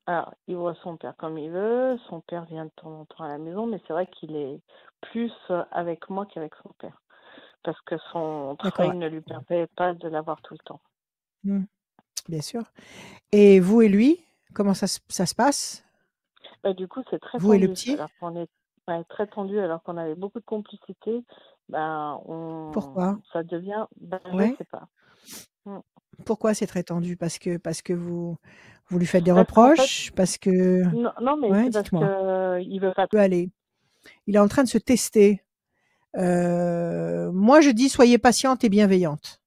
Alors, il voit son père comme il veut. Son père vient de temps en temps à la maison, mais c'est vrai qu'il est plus avec moi qu'avec son père. Parce que son travail ne lui permet pas de l'avoir tout le temps. Bien sûr. Et vous et lui, comment ça se passe? Du coup, c'est très Vous et le tendu. petit? Alors qu'on est très tendu, alors qu'on avait beaucoup de complicité. Pourquoi? Ça devient. Je Ouais. sais pas. Pourquoi c'est très tendu? Parce que vous lui faites des Parce qu'en reproches? Parce que non, mais ouais, c'est parce dites-moi. qu'il veut pas. Peut aller. Il est en train de se tester. Moi, je dis soyez patiente et bienveillante.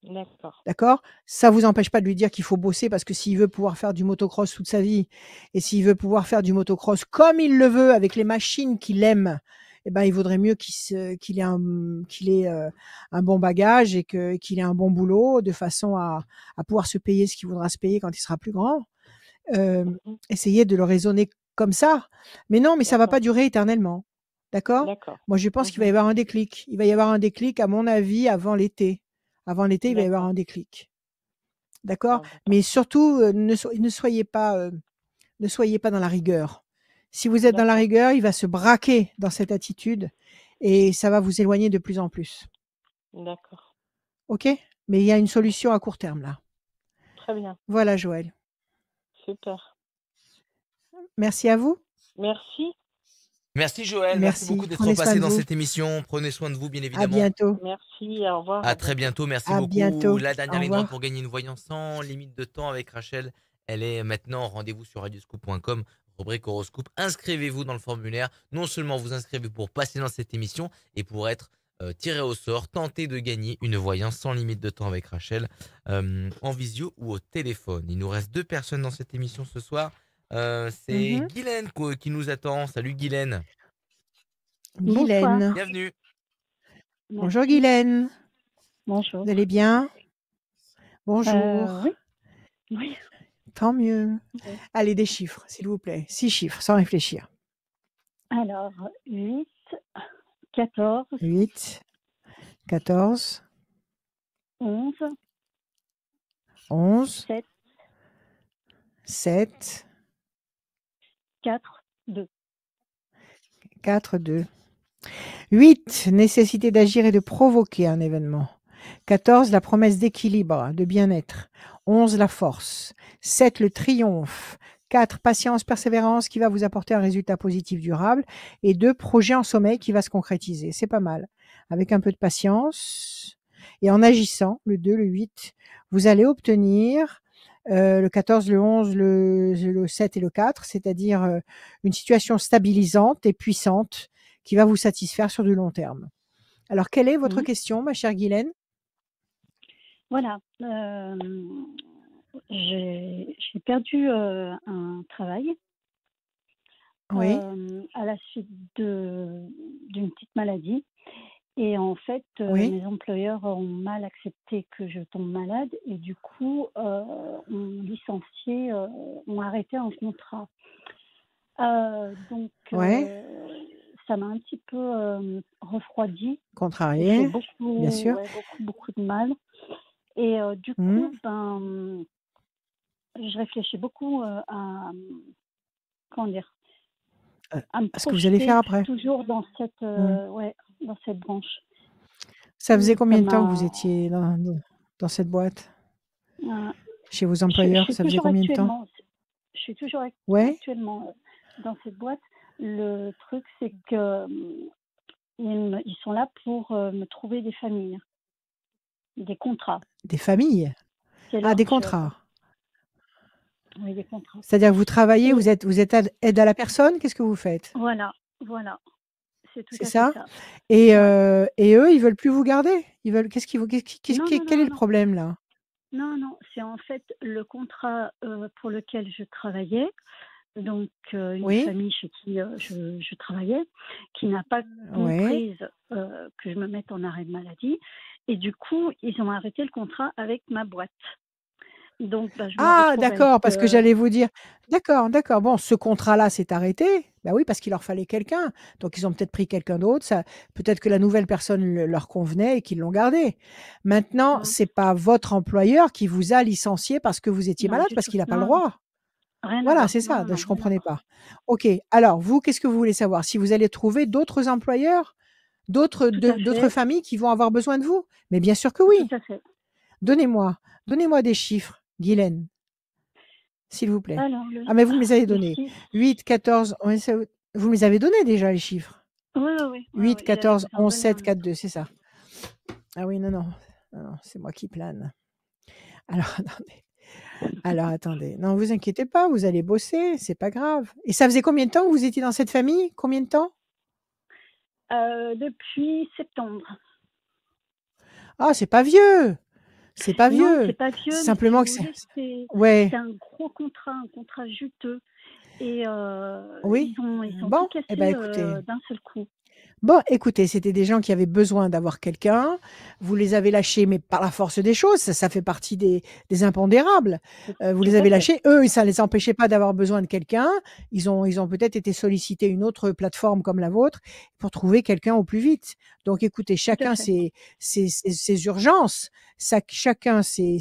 D'accord. D'accord? Ça vous empêche pas de lui dire qu'il faut bosser parce que s'il veut pouvoir faire du motocross toute sa vie et s'il veut pouvoir faire du motocross comme il le veut avec les machines qu'il aime, eh ben, il vaudrait mieux qu'il ait un bon bagage et qu'il ait un bon boulot de façon à pouvoir se payer ce qu'il voudra se payer quand il sera plus grand. Essayez de le raisonner comme ça. Mais non, mais ça va pas durer éternellement. D'accord? D'accord. Moi, je pense qu'il va y avoir un déclic. Il va y avoir un déclic, à mon avis, avant l'été. Avant l'été, il va y avoir un déclic. D'accord? Mais surtout, ne soyez pas dans la rigueur. Si vous êtes dans la rigueur, il va se braquer dans cette attitude et ça va vous éloigner de plus en plus. D'accord. OK? Mais il y a une solution à court terme là. Très bien. Voilà, Joël. Super. Merci à vous. Merci. Merci Joël, merci beaucoup d'être passé dans cette émission. Prenez soin de vous, bien évidemment. À bientôt. Merci, au revoir. À très bientôt, merci À beaucoup. bientôt. La Au dernière ligne revoir. droite pour gagner une voyance sans limite de temps avec Rachel. Elle est maintenant. Rendez-vous sur radioscoop.com, rubrique horoscope. Inscrivez-vous dans le formulaire. Non seulement vous inscrivez pour passer dans cette émission et pour être tiré au sort, tenter de gagner une voyance sans limite de temps avec Rachel en visio ou au téléphone. Il nous reste 2 personnes dans cette émission ce soir. C'est Guylaine qui nous attend. Salut Guylaine. Guylaine. Bonsoir. Bienvenue. Bonjour Guylaine. Bonjour. Vous allez bien? Bonjour. Oui. Oui. Tant mieux. Oui. Allez, des chiffres, s'il vous plaît. 6 chiffres, sans réfléchir. Alors, 8, 14. 8, 14. 11. 11. 7. 7. 4, 2. 4, 2. 8, nécessité d'agir et de provoquer un événement. 14, la promesse d'équilibre, de bien-être. 11, la force. 7, le triomphe. 4, patience, persévérance qui va vous apporter un résultat positif durable. Et 2, projet en sommeil qui va se concrétiser. C'est pas mal. Avec un peu de patience et en agissant, le 2, le 8, vous allez obtenir le 14, le 11, le 7 et le 4, c'est-à-dire une situation stabilisante et puissante qui va vous satisfaire sur du long terme. Alors, quelle est votre question, ma chère Guylaine? Voilà. J'ai perdu un travail à la suite d'une petite maladie. Et en fait, mes employeurs ont mal accepté que je tombe malade et du coup, ont licencié, ont arrêté un contrat. Donc, ça m'a un petit peu refroidie. Contrariée, bien sûr. Ouais, beaucoup de mal. Et du coup, je réfléchis beaucoup à, comment dire, à me ce que vous allez faire projeter après. toujours dans cette, ouais, dans cette branche. Ça faisait Ça combien de temps que vous m'a étiez dans cette boîte? euh, Chez vos je employeurs, suis ça faisait toujours combien de temps? Ouais? actuellement dans cette boîte. Le truc, c'est que ils sont là pour me trouver des familles, des contrats. Des familles? C'est Ah, leur des job. contrats. Oui, des contrats. C'est-à-dire que vous travaillez, Et vous êtes aide à la personne, qu'est-ce que vous faites? voilà. C'est tout C'est à fait ça? ça. Et Ouais. eux, ils veulent plus vous garder? Ils veulent qu'est-ce qui vous Non, quel est le problème là? non, c'est en fait le contrat pour lequel je travaillais, donc une Oui? famille chez qui je travaillais, qui n'a pas Ouais. comprise que je me mette en arrêt de maladie. Et du coup, ils ont arrêté le contrat avec ma boîte. Donc, je me Ah retrouve avec... d'accord, parce que j'allais vous dire d'accord, bon, ce contrat-là s'est arrêté. Bah oui, parce qu'il leur fallait quelqu'un. Donc ils ont peut-être pris quelqu'un d'autre, ça peut-être que la nouvelle personne leur convenait et qu'ils l'ont gardé. Maintenant, c'est pas votre employeur qui vous a licencié parce que vous étiez Non, malade, du parce tout. qu'il a pas le Non, droit. rien à Voilà, voir. c'est ça, Non, je rien à comprenais voir. pas. OK, alors vous, qu'est-ce que vous voulez savoir? Si vous allez trouver d'autres employeurs? D'autres Tout à d'autres fait. familles qui vont avoir besoin de vous? Mais bien sûr que Tout oui. à fait. Donnez-moi des chiffres, Guylaine, s'il vous plaît. Alors, Ah mais vous me les avez les donnés. chiffres... 8, 14, ouais, vous me les avez donnés déjà les chiffres. Oui. 8, J'allais 14, vous en 11, donner 7, un 4, autre. 2, c'est ça. Ah oui, non, c'est moi qui plane. Alors attendez. Non, vous inquiétez pas, vous allez bosser, c'est pas grave. Et ça faisait combien de temps que vous étiez dans cette famille? Combien de temps? Depuis septembre. Ah, c'est pas vieux! C'est pas Non, vieux. c'est pas vieux, C'est mais si simplement vous que voulez, ouais. c'est un gros contrat, un contrat juteux. Et Oui? ils ont tout Bon, cassé eh ben, écoutez. d'un seul coup. Bon, écoutez, c'était des gens qui avaient besoin d'avoir quelqu'un. Vous les avez lâchés, mais par la force des choses, ça fait partie des impondérables. Vous Tout les à avez fait. lâchés. Eux, ça les empêchait pas d'avoir besoin de quelqu'un. Ils ont peut-être été sollicités une autre plateforme comme la vôtre pour trouver quelqu'un au plus vite. Donc écoutez, Tout à chacun fait. ses urgences, chacun ses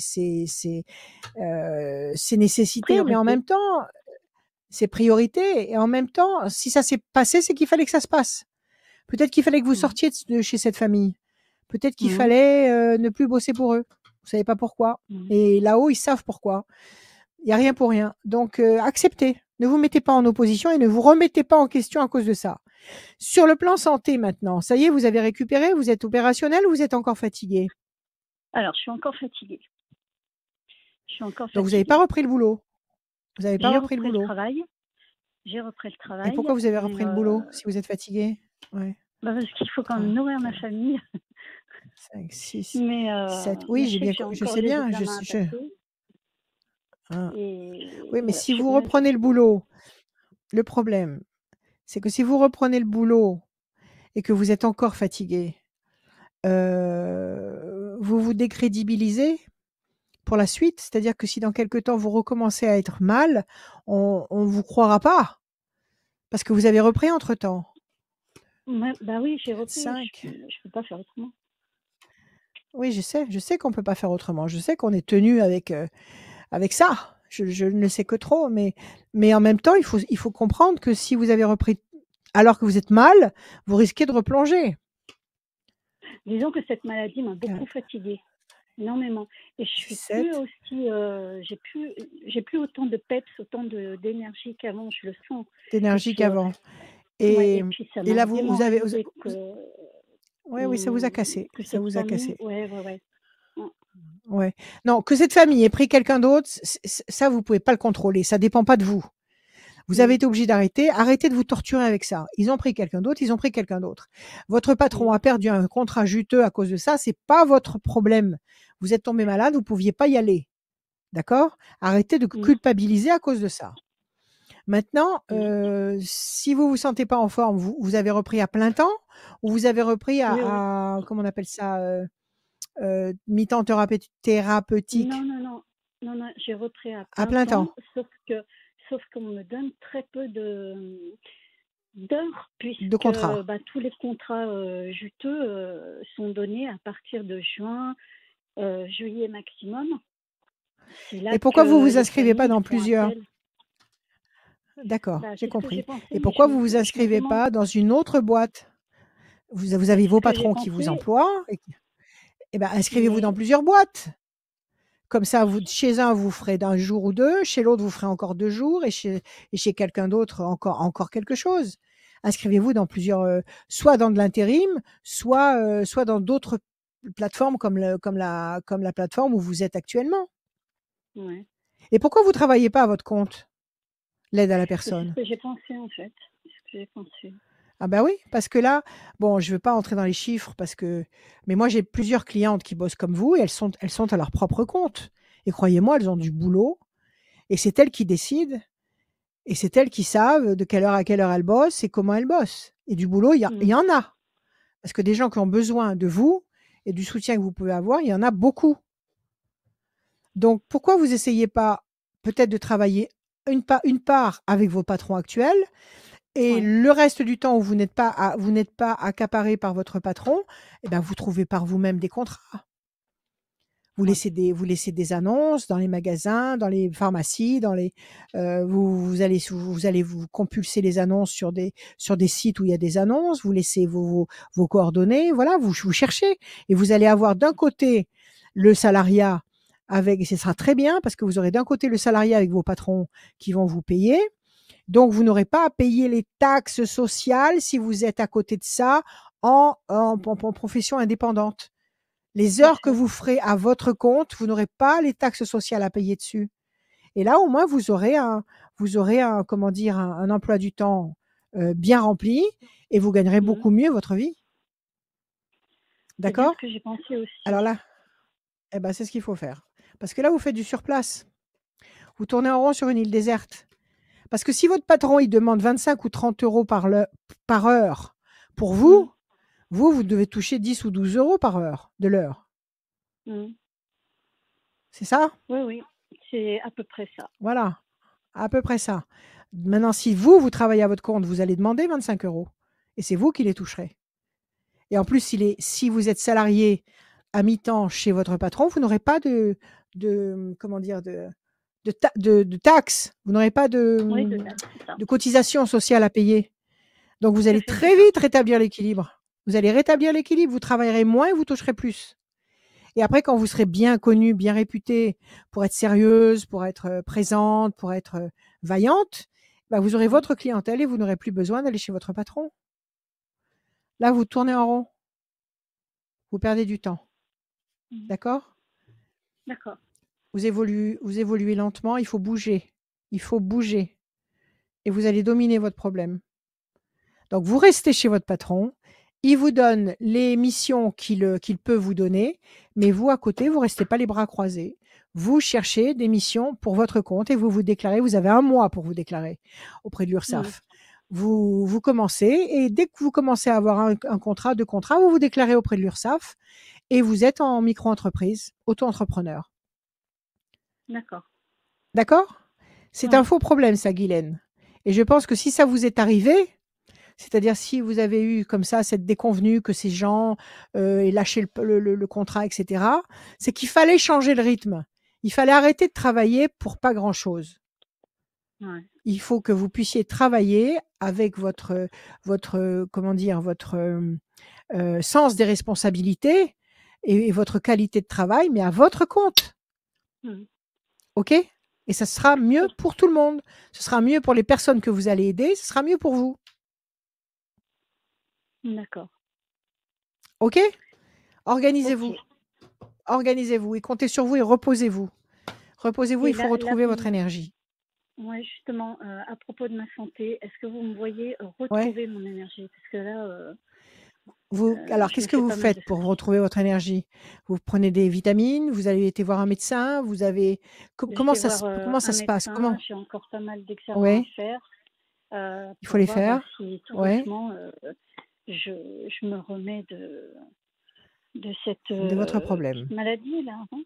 nécessités, mais en Priorité. même temps, ses priorités et en même temps, si ça s'est passé, c'est qu'il fallait que ça se passe. Peut-être qu'il fallait que vous sortiez de chez cette famille. Peut-être qu'il fallait, ne plus bosser pour eux. Vous savez pas pourquoi et là-haut, ils savent pourquoi. Il y a rien pour rien. Donc acceptez. Ne vous mettez pas en opposition et ne vous remettez pas en question à cause de ça. Sur le plan santé maintenant, ça y est, vous avez récupéré, vous êtes opérationnel ou vous êtes encore fatigué? Alors, je suis encore fatiguée. Donc vous n'avez pas repris le boulot? Vous n'avez pas J'ai repris le repris le boulot? travail. J'ai repris le Et travail, pourquoi vous avez mais repris le boulot si vous êtes fatigué? Ouais. parce qu'il faut quand même nourrir ma famille. 5, 6, Mais 7. Oui, j'ai bien, je sais bien. Oui, mais si vous reprenez le boulot, le problème, c'est que si vous reprenez le boulot et que vous êtes encore fatigué, vous vous décrédibilisez pour la suite. C'est-à-dire que si dans quelque temps vous recommencez à être mal, on vous croira pas parce que vous avez repris entre-temps. Bah oui, j'ai repris. 5. Je peux pas faire autrement. Oui, je sais qu'on peut pas faire autrement. Je sais qu'on est tenu avec ça. Je ne sais que trop, mais en même temps, il faut comprendre que si vous avez repris alors que vous êtes mal, vous risquez de replonger. Disons que cette maladie m'a beaucoup fatiguée, énormément. Et je suis plus aussi, j'ai plus autant de peps, autant d'énergie qu'avant. Je le sens. D'énergie qu'avant. Et puis ça et là, vous avez, oui, ça vous a cassé. Ça vous a cassé. Ouais. Ouais. Non, que cette famille ait pris quelqu'un d'autre, ça, vous pouvez pas le contrôler. Ça dépend pas de vous. Vous avez été obligé d'arrêter. Arrêtez de vous torturer avec ça. Ils ont pris quelqu'un d'autre. Votre patron a perdu un contrat juteux à cause de ça. C'est pas votre problème. Vous êtes tombé malade, vous pouviez pas y aller. D'accord? Arrêtez de culpabiliser à cause de ça. Maintenant, si vous vous sentez pas en forme, vous avez repris à plein temps ou vous avez repris à comment on appelle ça, mi-temps thérapeutique? Non, j'ai repris à plein temps. Sauf qu'on me donne très peu d'heures puisque tous les contrats juteux sont donnés à partir de juin, juillet maximum. Et pourquoi vous vous inscrivez pas dans plusieurs? D'accord, Bah, j'ai c'est ce que j'ai compris. pensé, Et mais pourquoi vous vous je me inscrivez demande pas dans une autre boîte? Vous bah, avez c'est vos ce que j'ai patrons qui vous pensé, emploient et ben, inscrivez-vous dans mais plusieurs boîtes. Comme ça, vous chez un, vous ferez d'un jour ou 2, chez l'autre, vous ferez encore 2 jours et chez quelqu'un d'autre encore quelque chose. Inscrivez-vous dans plusieurs, soit dans de l'intérim, soit dans d'autres plateformes comme la plateforme où vous êtes actuellement. ouais. Et pourquoi vous travaillez pas à votre compte, l'aide à la Mais c'est ce personne? que j'ai pensé, en fait. C'est ce que j'ai pensé. Ah bah oui, parce que là, bon, je veux pas entrer dans les chiffres mais moi j'ai plusieurs clientes qui bossent comme vous et elles sont à leur propre compte et croyez-moi, elles ont du boulot et c'est elles qui décident et c'est elles qui savent de quelle heure à quelle heure elles bossent et comment elles bossent et du boulot, il Mmh. y en a. Parce que des gens qui ont besoin de vous et du soutien que vous pouvez avoir, il y en a beaucoup. Donc pourquoi vous essayez pas peut-être de travailler une part avec vos patrons actuels et Ouais. le reste du temps où vous n'êtes pas accaparé par votre patron, eh ben, vous trouvez par vous-même des contrats. Ouais. Vous laissez des annonces dans les magasins, dans les pharmacies, vous allez vous compulser les annonces sur des sites où il y a des annonces, vous laissez vos coordonnées, voilà, vous cherchez et vous allez avoir d'un côté le salariat avec et ce sera très bien parce que vous aurez d'un côté le salariat avec vos patrons qui vont vous payer. Donc vous n'aurez pas à payer les taxes sociales si vous êtes à côté de ça en profession indépendante. Les heures que Parfait. vous ferez à votre compte, vous n'aurez pas les taxes sociales à payer dessus. Et là, au moins, vous aurez un, comment dire, un emploi du temps bien rempli et vous gagnerez Mmh. beaucoup mieux votre vie. C'est bien ce D'accord? que j'ai pensé aussi. Alors là, eh ben, c'est ce qu'il faut faire. Parce que là, vous faites du surplace. Vous tournez en rond sur une île déserte. Parce que si votre patron, il demande 25 ou 30 euros par heure pour Mmh. vous devez toucher 10 ou 12 euros par heure de l'heure. Mmh. C'est ça? Oui, oui, c'est à peu près ça. Voilà, à peu près ça. Maintenant, si vous travaillez à votre compte, vous allez demander 25 euros et c'est vous qui les toucherez. Et en plus, si vous êtes salarié à mi-temps chez votre patron, vous n'aurez pas comment dire, de taxes. Vous n'aurez pas Oui, de taxes, c'est ça. de cotisations sociales à payer. Donc, vous Tout à allez fait, c'est très ça. vite rétablir l'équilibre. Vous allez rétablir l'équilibre, vous travaillerez moins et vous toucherez plus. Et après, quand vous serez bien connue, bien réputée pour être sérieuse, pour être présente, pour être vaillante, bah, vous aurez Mmh. votre clientèle et vous n'aurez plus besoin d'aller chez votre patron. Là, vous tournez en rond, vous perdez du temps. Mmh. D'accord? D'accord. Vous évoluez lentement, il faut bouger. Il faut bouger et vous allez dominer votre problème. Donc vous restez chez votre patron, il vous donne les missions qu'il peut vous donner, mais vous, à côté, vous restez pas les bras croisés. Vous cherchez des missions pour votre compte et vous vous déclarez. Vous avez 1 mois pour vous déclarer auprès de Mmh. l'URSSAF. Vous commencez et dès que vous commencez à avoir un contrat, 2 contrats, vous vous déclarez auprès de l'URSSAF et vous êtes en micro-entreprise, auto-entrepreneur. D'accord. D'accord? C'est un Oui. faux problème ça, Guylaine, et je pense que si ça vous est arrivé, c'est-à-dire si vous avez eu comme ça cette déconvenue que ces gens, aient lâché le contrat et cetera, c'est qu'il fallait changer le rythme. Il fallait arrêter de travailler pour pas grand-chose. Ouais. Il faut que vous puissiez travailler avec comment dire? Sens des responsabilités et votre qualité de travail, mais à votre compte. Mmh. OK? Et ça sera mieux OK. pour tout le monde. Ce sera mieux pour les personnes que vous allez aider, ce sera mieux pour vous. D'accord. OK? OK. Organisez-vous. Organisez-vous et comptez sur vous et reposez-vous. Reposez-vous, Et il faut là retrouver votre vous énergie. ouais, justement, à propos de ma santé, est-ce que vous me voyez Ouais. retrouver mon énergie? Parce que là, Alors, je qu'est-ce me que fais vous pas mal de faites pour soucis. retrouver votre énergie? Vous prenez des vitamines? Vous avez été voir un médecin? Vous avez Je comment vais voir, comment ça un se passe? médecin, Comment? j'ai encore pas mal d'examens à Ouais, faire, il faut pour les voir, faire? si tout Ouais, doucement, je me remets de cette, de votre problème. maladie-là, hein.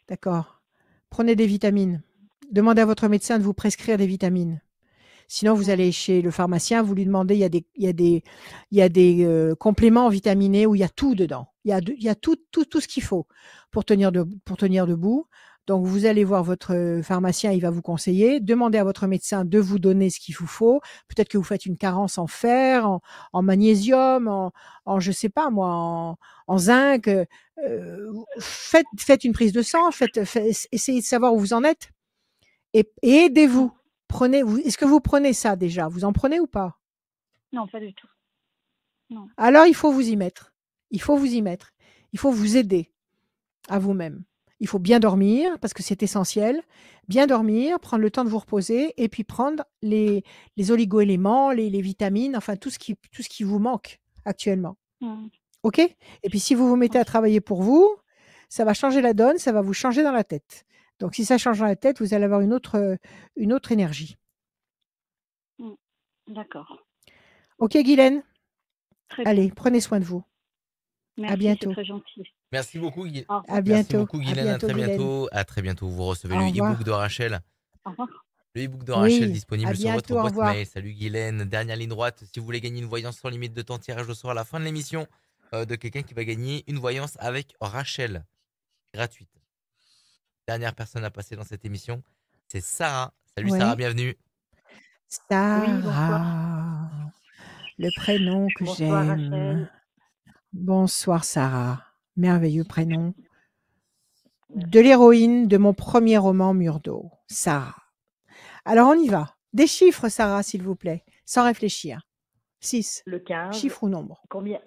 D'accord. Prenez des vitamines. Demandez à votre médecin de vous prescrire des vitamines. Sinon, vous Ouais. allez chez le pharmacien, vous lui demandez, il y a des compléments vitaminés où il y a tout dedans. Il y a tout ce qu'il faut pour tenir debout. Donc, vous allez voir votre pharmacien, il va vous conseiller. Demandez à votre médecin de vous donner ce qu'il vous faut. Peut-être que vous faites une carence en fer, en magnésium, je sais pas moi, en zinc. Faites une prise de sang, essayez de savoir où vous en êtes et aidez-vous. Est-ce que vous prenez ça déjà? Vous en prenez ou pas? Non, pas du tout. Non. Alors, il faut vous y mettre. Il faut vous y mettre. Il faut vous aider à vous-même. Il faut bien dormir parce que c'est essentiel. Bien dormir, prendre le temps de vous reposer et puis prendre les oligo-éléments, les vitamines, enfin tout ce qui vous manque actuellement. OK? Et puis si vous vous mettez à travailler pour vous, ça va changer la donne, ça va vous changer dans la tête. Donc si ça change dans la tête, vous allez avoir une autre énergie. D'accord. OK, Guylaine? Très bien. Allez, prenez soin de vous. Merci, à bientôt. c'est très gentil. Merci beaucoup, Guylaine. À bientôt. Merci beaucoup, Guylaine. À très Guylaine. bientôt. À très bientôt. Vous recevez Au le revoir. e-book de Rachel. Au revoir. Le e-book de Rachel Oui, disponible à sur votre bientôt, au boîte revoir. mail. Salut Guylaine. Dernière ligne droite. Si vous voulez gagner une voyance sans limite de temps, tirage au sort à la fin de l'émission de quelqu'un qui va gagner une voyance avec Rachel. Gratuite. Dernière personne à passer dans cette émission, c'est Sarah. Salut Sarah, Ouais. bienvenue. Oui, bonsoir. Sarah, le prénom que Bonsoir, j'aime. Rachel. Bonsoir Sarah, merveilleux prénom. De l'héroïne de mon premier roman Murdo, Sarah. Alors on y va. Des chiffres, Sarah, s'il vous plaît, sans réfléchir. 6. Le 15. Chiffre ou nombre? Combien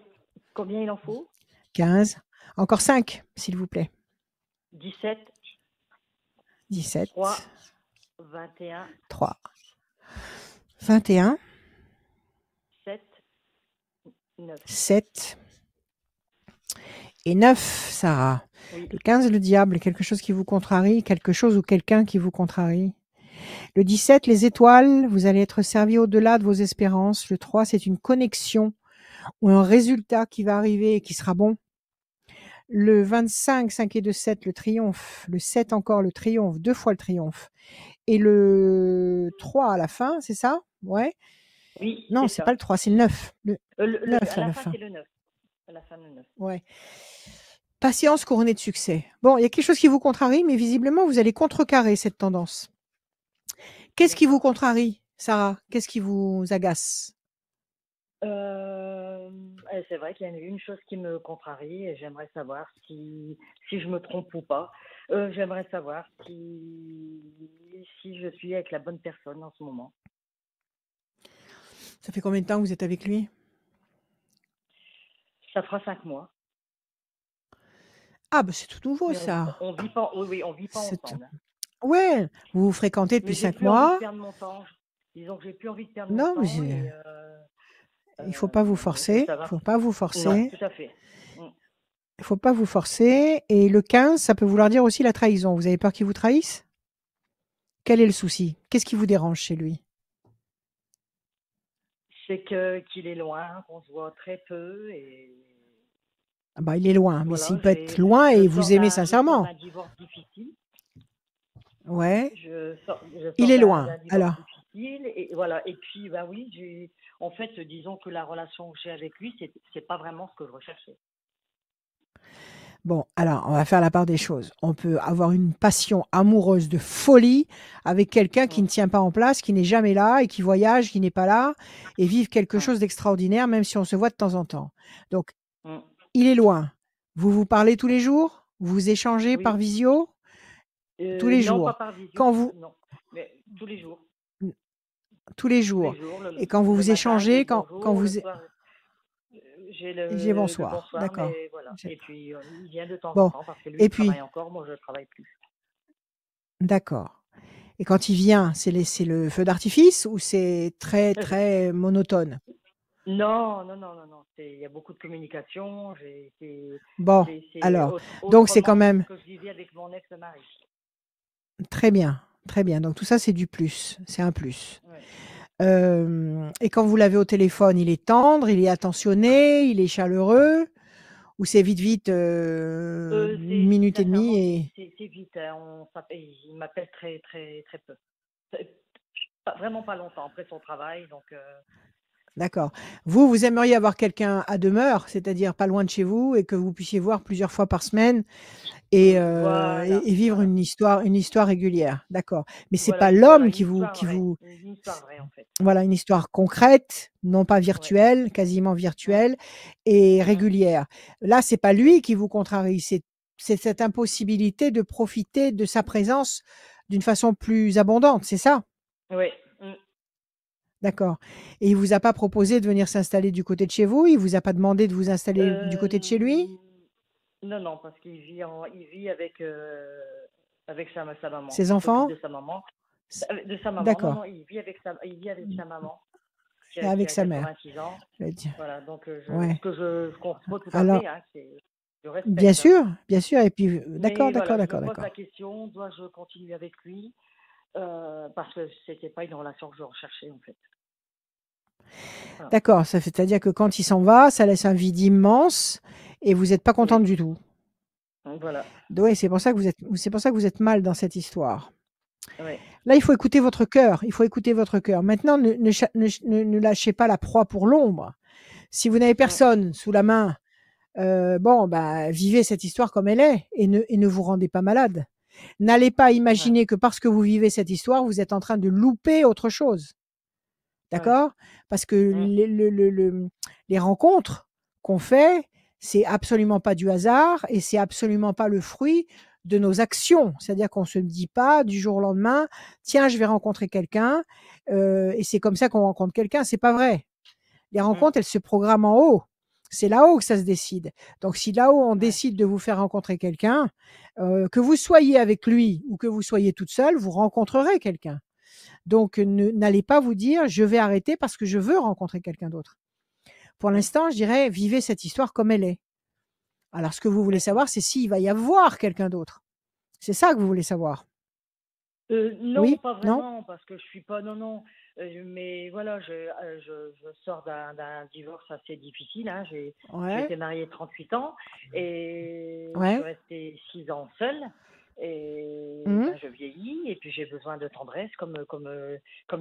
il en faut? 15. Encore 5, s'il vous plaît. 17. 17. 3. 21. 3. 21. 7. 9. 7. Et 9, Sarah. Oui. Le 15, le diable, quelque chose qui vous contrarie, quelque chose ou quelqu'un qui vous contrarie. Le 17, les étoiles, vous allez être servi au-delà de vos espérances. Le 3, c'est une connexion ou un résultat qui va arriver et qui sera bon. Le 25, 5 et 2, 7, le triomphe. Le 7 encore, le triomphe, 2 fois le triomphe. Et le 3 à la fin, c'est ça? Ouais. Oui. Non, c'est pas le 3, c'est le 9. Le 9 à la fin, c'est le 9. À la fin, le 9. Ouais. Patience couronnée de succès. Bon, il y a quelque chose qui vous contrarie, mais visiblement, vous allez contrecarrer cette tendance. Qu'est-ce qui vous contrarie, Sarah? Qu'est-ce qui vous agace? C'est vrai qu'il y a une chose qui me contrarie et j'aimerais savoir si je me trompe ou pas. J'aimerais savoir si je suis avec la bonne personne en ce moment. Ça fait combien de temps que vous êtes avec lui? Ça fera 5 mois. Ah, bah c'est tout nouveau, Mais ça. on vit pas, oui, on vit pas ensemble. Ouais, vous vous fréquentez depuis 5 mois. Envie de perdre mon temps. Disons que j'ai plus envie de perdre mon temps. Mais il faut pas vous forcer. Il faut pas vous forcer. Non, tout à fait. Il faut pas vous forcer. Et le 15, ça peut vouloir dire aussi la trahison. Vous avez peur qu'il vous trahisse? Quel est le souci? Qu'est-ce qui vous dérange chez lui? C'est qu'il est loin, qu'on se voit très peu et... Ah bah, il est loin, mais s'il peut être loin et vous aimez sincèrement. Je sors d'un divorce difficile. Ouais. Je sors il est loin, alors. Difficile et voilà. Et puis, bah oui, en fait, disons que la relation que j'ai avec lui, c'est pas vraiment ce que je recherchais. Bon, alors, on va faire la part des choses. On peut avoir une passion amoureuse de folie avec quelqu'un qui ne tient pas en place, qui n'est jamais là et qui voyage, qui n'est pas là et vivre quelque chose d'extraordinaire, même si on se voit de temps en temps. Donc, il est loin. Vous vous parlez tous les jours? Vous vous échangez par visio? Tous les jours. Non, pas par visio. Quand vous... Non, mais tous les jours. Tous les jours. Et quand vous vous échangez, quand vous... J'ai bonsoir. D'accord. Voilà. Et puis, il vient de temps en temps parce que lui, il travaille encore, moi, je ne travaille plus. D'accord. Et quand il vient, c'est le feu d'artifice ou c'est très, très monotone? Non. Il y a beaucoup de communication. Bon, alors, donc c'est quand même... que je vivais avec mon ex-mari. Très bien, très bien. Donc tout ça, c'est du plus, c'est un plus. Ouais. Et quand vous l'avez au téléphone, il est tendre, il est attentionné, il est chaleureux, ou c'est vite, une minute et demie et... C'est vite, hein, il m'appelle très, très, très peu. Vraiment pas longtemps après son travail, donc... D'accord. Vous aimeriez avoir quelqu'un à demeure, c'est-à-dire pas loin de chez vous et que vous puissiez voir plusieurs fois par semaine et Voilà, vivre voilà. une histoire régulière. D'accord. Mais c'est Voilà, pas voilà, l'homme une histoire qui vraie. vous Une histoire vraie, en fait. voilà, une histoire concrète, non pas Ouais. virtuelle, quasiment virtuelle et régulière. Là, c'est pas lui qui vous contrarie, c'est cette impossibilité de profiter de sa présence d'une façon plus abondante, c'est ça? Oui. D'accord, et il vous a pas proposé de venir s'installer du côté de chez vous? Il vous a pas demandé de vous installer du côté de chez lui? Non, non, parce qu'il vit avec sa maman. Ses Il s'occupe enfants? de sa maman. S De sa maman. Non, D'accord. non, il vit avec sa maman qui Et a, qui avec a sa mère. 86 ans. Je veux dire. Voilà, donc Ouais. ce que je comprends tout à Alors fait, hein, je bien respecte. Hein. sûr et puis d'accord, Mais d'accord, voilà, je me d'accord, pose la d'accord. question, dois-je continuer avec lui? Parce que c'était pas une relation que je recherchais, en fait. Voilà. D'accord, ça c'est-à-dire que quand il s'en va, ça laisse un vide immense et vous êtes pas Oui. contente du tout? Voilà. Ouais, c'est pour ça que vous êtes mal dans cette histoire. Ouais. Là, il faut écouter votre cœur, il faut écouter votre cœur. Maintenant, ne lâchez pas la proie pour l'ombre. Si vous n'avez personne sous la main, bon, bah, vivez cette histoire comme elle est et ne vous rendez pas malade. N'allez pas imaginer que parce que vous vivez cette histoire, vous êtes en train de louper autre chose. D'accord? Parce que les rencontres qu'on fait, c'est absolument pas du hasard et c'est absolument pas le fruit de nos actions. C'est-à-dire qu'on se dit pas du jour au lendemain: «Tiens, je vais rencontrer quelqu'un, et c'est comme ça qu'on rencontre quelqu'un». C'est pas vrai. Les rencontres, elles se programment en haut. C'est là-haut que ça se décide. Donc si là-haut, on décide de vous faire rencontrer quelqu'un, que vous soyez avec lui ou que vous soyez toute seule, vous rencontrerez quelqu'un. Donc n'allez pas vous dire: «Je vais arrêter parce que je veux rencontrer quelqu'un d'autre». Pour l'instant, je dirais: vivez cette histoire comme elle est. Alors ce que vous voulez savoir, c'est s'il va y avoir quelqu'un d'autre. C'est ça que vous voulez savoir? Non, Oui? pas Non? vraiment, parce que je suis pas, non, non. Mais voilà, je sors d'un divorce assez difficile. Hein. J'ai Ouais. été mariée 38 ans et je suis Ouais. restée 6 ans seule. Et Mmh. ben, je vieillis et puis j'ai besoin de tendresse comme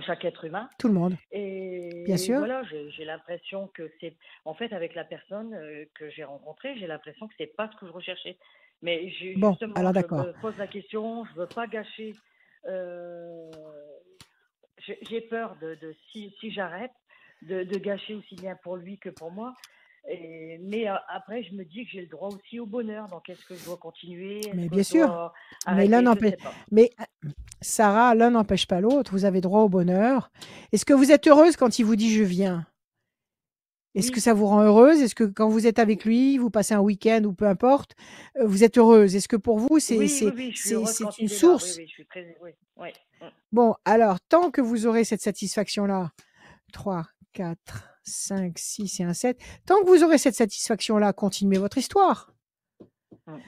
chaque être humain. Tout le monde. Bien Et sûr. voilà, j'ai l'impression que c'est, en fait, avec la personne que j'ai rencontrée, j'ai l'impression que c'est pas ce que je recherchais. Mais Bon, justement, alors je d'accord. me pose la question, je veux pas gâcher. euh, j'ai peur si j'arrête, de gâcher aussi bien pour lui que pour moi. Mais après, je me dis que j'ai le droit aussi au bonheur. Donc, est-ce que je dois continuer? Mais Est-ce que bien je sûr. dois Mais l'un arrêter? Je n'empêche sais pas. mais Sarah, l'un n'empêche pas l'autre. Vous avez droit au bonheur. Est-ce que vous êtes heureuse quand il vous dit: «Je viens»? Est-ce que Oui, ça vous rend heureuse? Est-ce que quand vous êtes avec lui, vous passez un week-end ou peu importe, vous êtes heureuse? Est-ce que pour vous oui, je suis heureuse quand une il est là. Oui, source? oui, je suis très, oui, oui. Bon, alors tant que vous aurez cette satisfaction-là, 3, 4, 5, 6 et un 7, tant que vous aurez cette satisfaction-là, continuez votre histoire.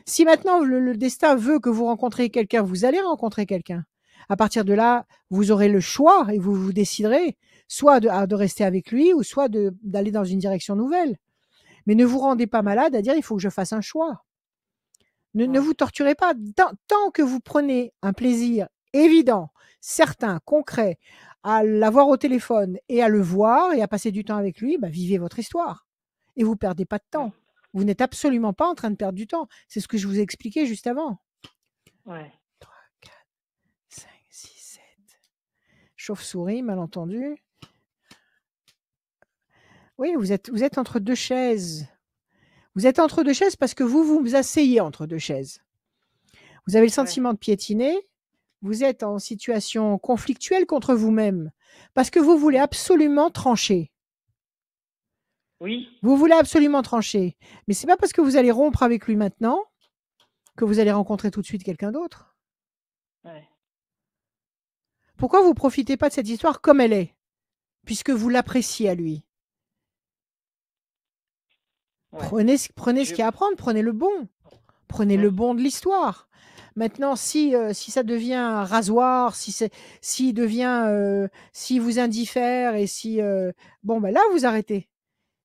Si maintenant le destin veut que vous rencontriez quelqu'un, vous allez rencontrer quelqu'un. À partir de là, vous aurez le choix et vous déciderez soit de rester avec lui ou soit d'aller dans une direction nouvelle. Mais ne vous rendez pas malade à dire: «Il faut que je fasse un choix». Ne vous torturez pas. Tant que vous prenez un plaisir évident, certain, concret, à l'avoir au téléphone et à le voir et à passer du temps avec lui, bah, vivez votre histoire et vous perdez pas de temps. Vous n'êtes absolument pas en train de perdre du temps. C'est ce que je vous ai expliqué juste avant. Ouais. 3, 4, 5, 6, 7. Chauve-souris, malentendu. Oui, vous êtes entre 2 chaises. Vous êtes entre 2 chaises parce que vous vous asseyez entre 2 chaises. Vous avez le sentiment de piétiner, vous êtes en situation conflictuelle contre vous-même parce que vous voulez absolument trancher. Oui. Vous voulez absolument trancher, mais c'est pas parce que vous allez rompre avec lui maintenant que vous allez rencontrer tout de suite quelqu'un d'autre. Ouais. Pourquoi vous profitez pas de cette histoire comme elle est, puisque vous l'appréciez à lui? Ouais. Prenez ce qu'il y a à prendre, prenez le bon. Prenez le bon de l'histoire. Maintenant, si ça devient un rasoir, s'il vous indiffère et bon, ben là, vous arrêtez.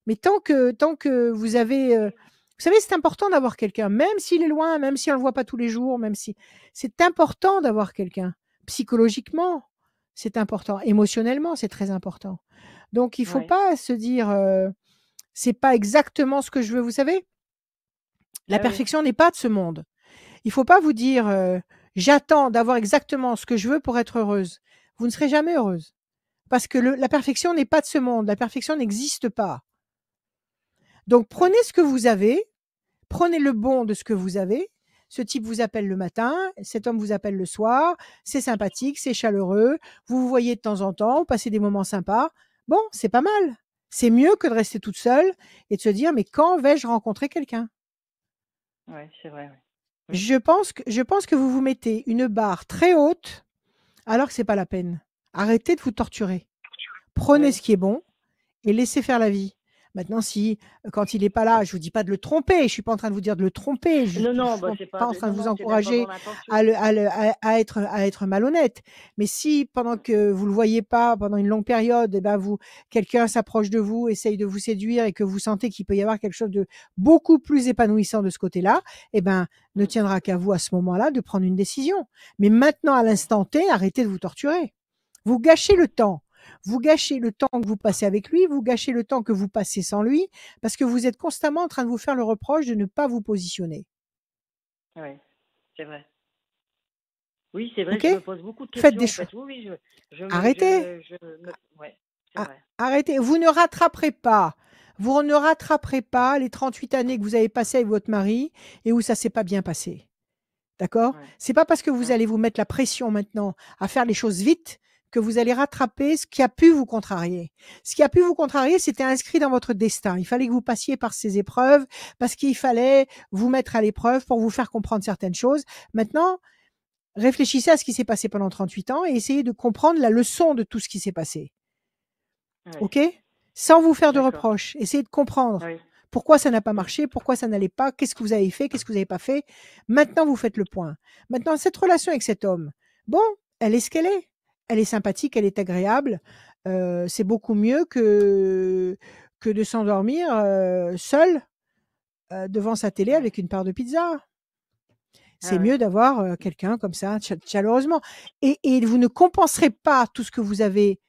Mais tant que vous avez, vous savez, c'est important d'avoir quelqu'un, même s'il est loin, même si on le voit pas tous les jours, même si c'est important d'avoir quelqu'un. Psychologiquement, c'est important. Émotionnellement, c'est très important. Donc, il faut pas se dire, c'est pas exactement ce que je veux. Vous savez, la perfection n'est pas de ce monde. Il faut pas vous dire, j'attends d'avoir exactement ce que je veux pour être heureuse. Vous ne serez jamais heureuse. Parce que la perfection n'est pas de ce monde. La perfection n'existe pas. Donc, prenez ce que vous avez, prenez le bon de ce que vous avez. Ce type vous appelle le matin, cet homme vous appelle le soir, c'est sympathique, c'est chaleureux, vous vous voyez de temps en temps, vous passez des moments sympas. Bon, c'est pas mal. C'est mieux que de rester toute seule et de se dire, mais quand vais-je rencontrer quelqu'un? Oui, c'est vrai. Oui. Je pense que vous vous mettez une barre très haute alors que c'est pas la peine. Arrêtez de vous torturer. Prenez ce qui est bon et laissez faire la vie. Maintenant, si quand il n'est pas là, je vous dis pas de le tromper. Je suis pas en train de vous dire de le tromper. Je suis pas en train de vous encourager à être malhonnête. Mais si pendant que vous le voyez pas, pendant une longue période, eh ben quelqu'un s'approche de vous, essaye de vous séduire et que vous sentez qu'il peut y avoir quelque chose de beaucoup plus épanouissant de ce côté-là, eh ben ne tiendra qu'à vous à ce moment-là de prendre une décision. Mais maintenant, à l'instant T, arrêtez de vous torturer. Vous gâchez le temps. Vous gâchez le temps que vous passez avec lui, vous gâchez le temps que vous passez sans lui, parce que vous êtes constamment en train de vous faire le reproche de ne pas vous positionner. Oui, c'est vrai. Oui, c'est vrai, okay? Je me pose beaucoup de questions. Faites des choses. Oui, Arrêtez. Ouais, c'est vrai. Arrêtez. Vous ne rattraperez pas. Vous ne rattraperez pas les 38 années que vous avez passées avec votre mari et où ça s'est pas bien passé. D'accord? C'est pas parce que vous allez vous mettre la pression maintenant à faire les choses vite que vous allez rattraper ce qui a pu vous contrarier. Ce qui a pu vous contrarier, c'était inscrit dans votre destin. Il fallait que vous passiez par ces épreuves parce qu'il fallait vous mettre à l'épreuve pour vous faire comprendre certaines choses. Maintenant, réfléchissez à ce qui s'est passé pendant 38 ans et essayez de comprendre la leçon de tout ce qui s'est passé. OK? Sans vous faire de reproches. Essayez de comprendre. Pourquoi ça n'a pas marché? Pourquoi ça n'allait pas? Qu'est-ce que vous avez fait? Qu'est-ce que vous n'avez pas fait? Maintenant, vous faites le point. Maintenant, cette relation avec cet homme, bon, elle est ce qu'elle est. Elle est sympathique, elle est agréable. C'est beaucoup mieux que de s'endormir seul devant sa télé avec une part de pizza. C'est mieux d'avoir quelqu'un comme ça, chaleureusement. Et vous ne compenserez pas tout ce que vous avez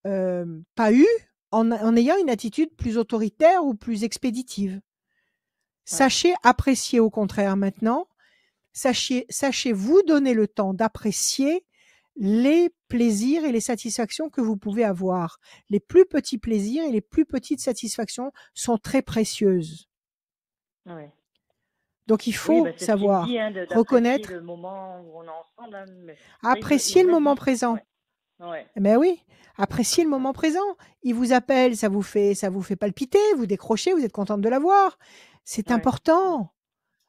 pas eu en ayant une attitude plus autoritaire ou plus expéditive. Sachez apprécier au contraire maintenant. Sachez vous donner le temps d'apprécier les plaisirs et les satisfactions que vous pouvez avoir. Les plus petits plaisirs et les plus petites satisfactions sont très précieuses. Donc il faut savoir reconnaître, le moment où on est ensemble, apprécier le moment présent. Mais oui, appréciez le moment présent. Il vous appelle, ça vous fait palpiter, vous décrochez, vous êtes contente de l'avoir. C'est important.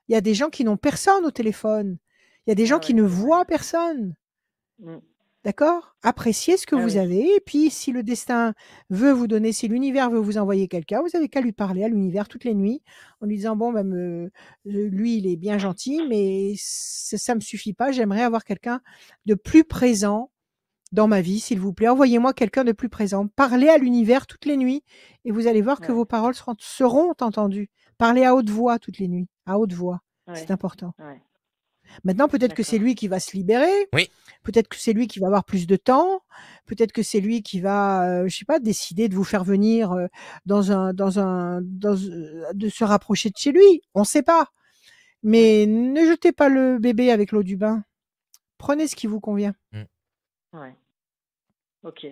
Il y a des gens qui n'ont personne au téléphone. Il y a des gens qui ne voient personne. D'accord? Appréciez ce que vous avez. Et puis, si le destin veut vous donner, si l'univers veut vous envoyer quelqu'un, vous avez qu'à lui parler à l'univers toutes les nuits en lui disant, bon, lui, il est bien gentil, mais ça me suffit pas. J'aimerais avoir quelqu'un de plus présent dans ma vie, s'il vous plaît. Envoyez-moi quelqu'un de plus présent. Parlez à l'univers toutes les nuits et vous allez voir que vos paroles seront entendues. Parlez à haute voix toutes les nuits. À haute voix. C'est important. Maintenant, peut-être que c'est lui qui va se libérer. Oui. Peut-être que c'est lui qui va avoir plus de temps. Peut-être que c'est lui qui va, je sais pas, décider de vous faire venir de se rapprocher de chez lui. On ne sait pas. Mais ne jetez pas le bébé avec l'eau du bain. Prenez ce qui vous convient. Ouais. Ok.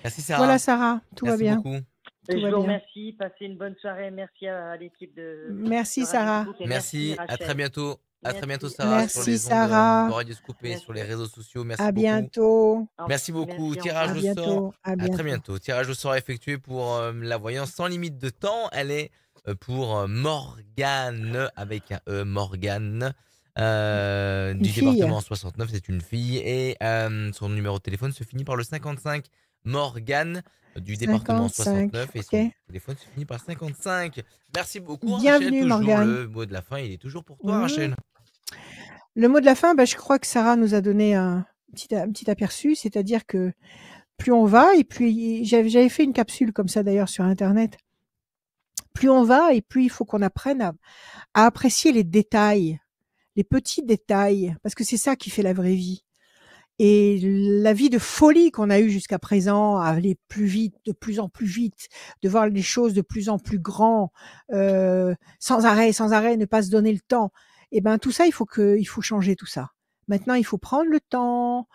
Merci Sarah. Voilà Sarah, tout va bien. Beaucoup. Je vous remercie. Passez une bonne soirée. Merci à l'équipe de. Merci Sarah. Merci. À très bientôt. À très bientôt Sarah. Merci, sur les Sarah. ondes de Radio Scoop et sur les réseaux sociaux. Merci à beaucoup. Bientôt. Merci beaucoup. Merci, Tirage au sort. À très bientôt. Tirage au sort effectué pour la voyance sans limite de temps. Elle est pour Morgane avec un E. Morgane. Du département 69, c'est une fille et son numéro de téléphone se finit par le 55. Morgane du département 69 et son téléphone se finit par 55. Merci beaucoup. Bienvenue Rachel, Morgane. Le mot de la fin, il est toujours pour toi Rachel. Le mot de la fin, je crois que Sarah nous a donné un petit aperçu, c'est-à-dire que plus on va, et puis j'avais fait une capsule comme ça d'ailleurs sur internet, plus on va et plus il faut qu'on apprenne à apprécier les détails, les petits détails, parce que c'est ça qui fait la vraie vie. Et la vie de folie qu'on a eue jusqu'à présent, à aller plus vite, de plus en plus vite, de voir les choses de plus en plus grand, sans arrêt, ne pas se donner le temps. Et ben tout ça, il faut changer tout ça. Maintenant, il faut prendre le temps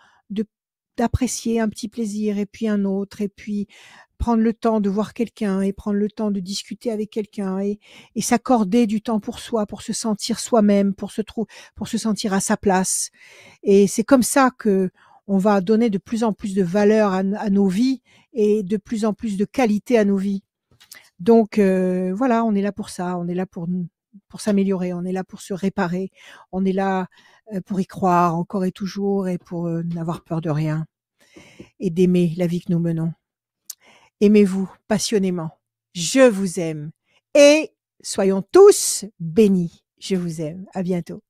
d'apprécier un petit plaisir et puis un autre, et puis prendre le temps de voir quelqu'un et prendre le temps de discuter avec quelqu'un et s'accorder du temps pour soi, pour se sentir soi-même, pour se sentir à sa place. Et c'est comme ça que on va donner de plus en plus de valeur à nos vies et de plus en plus de qualité à nos vies. Donc voilà, on est là pour ça, on est là pour s'améliorer, on est là pour se réparer, on est là pour y croire encore et toujours et pour n'avoir peur de rien et d'aimer la vie que nous menons. Aimez-vous passionnément. Je vous aime et soyons tous bénis. Je vous aime. À bientôt.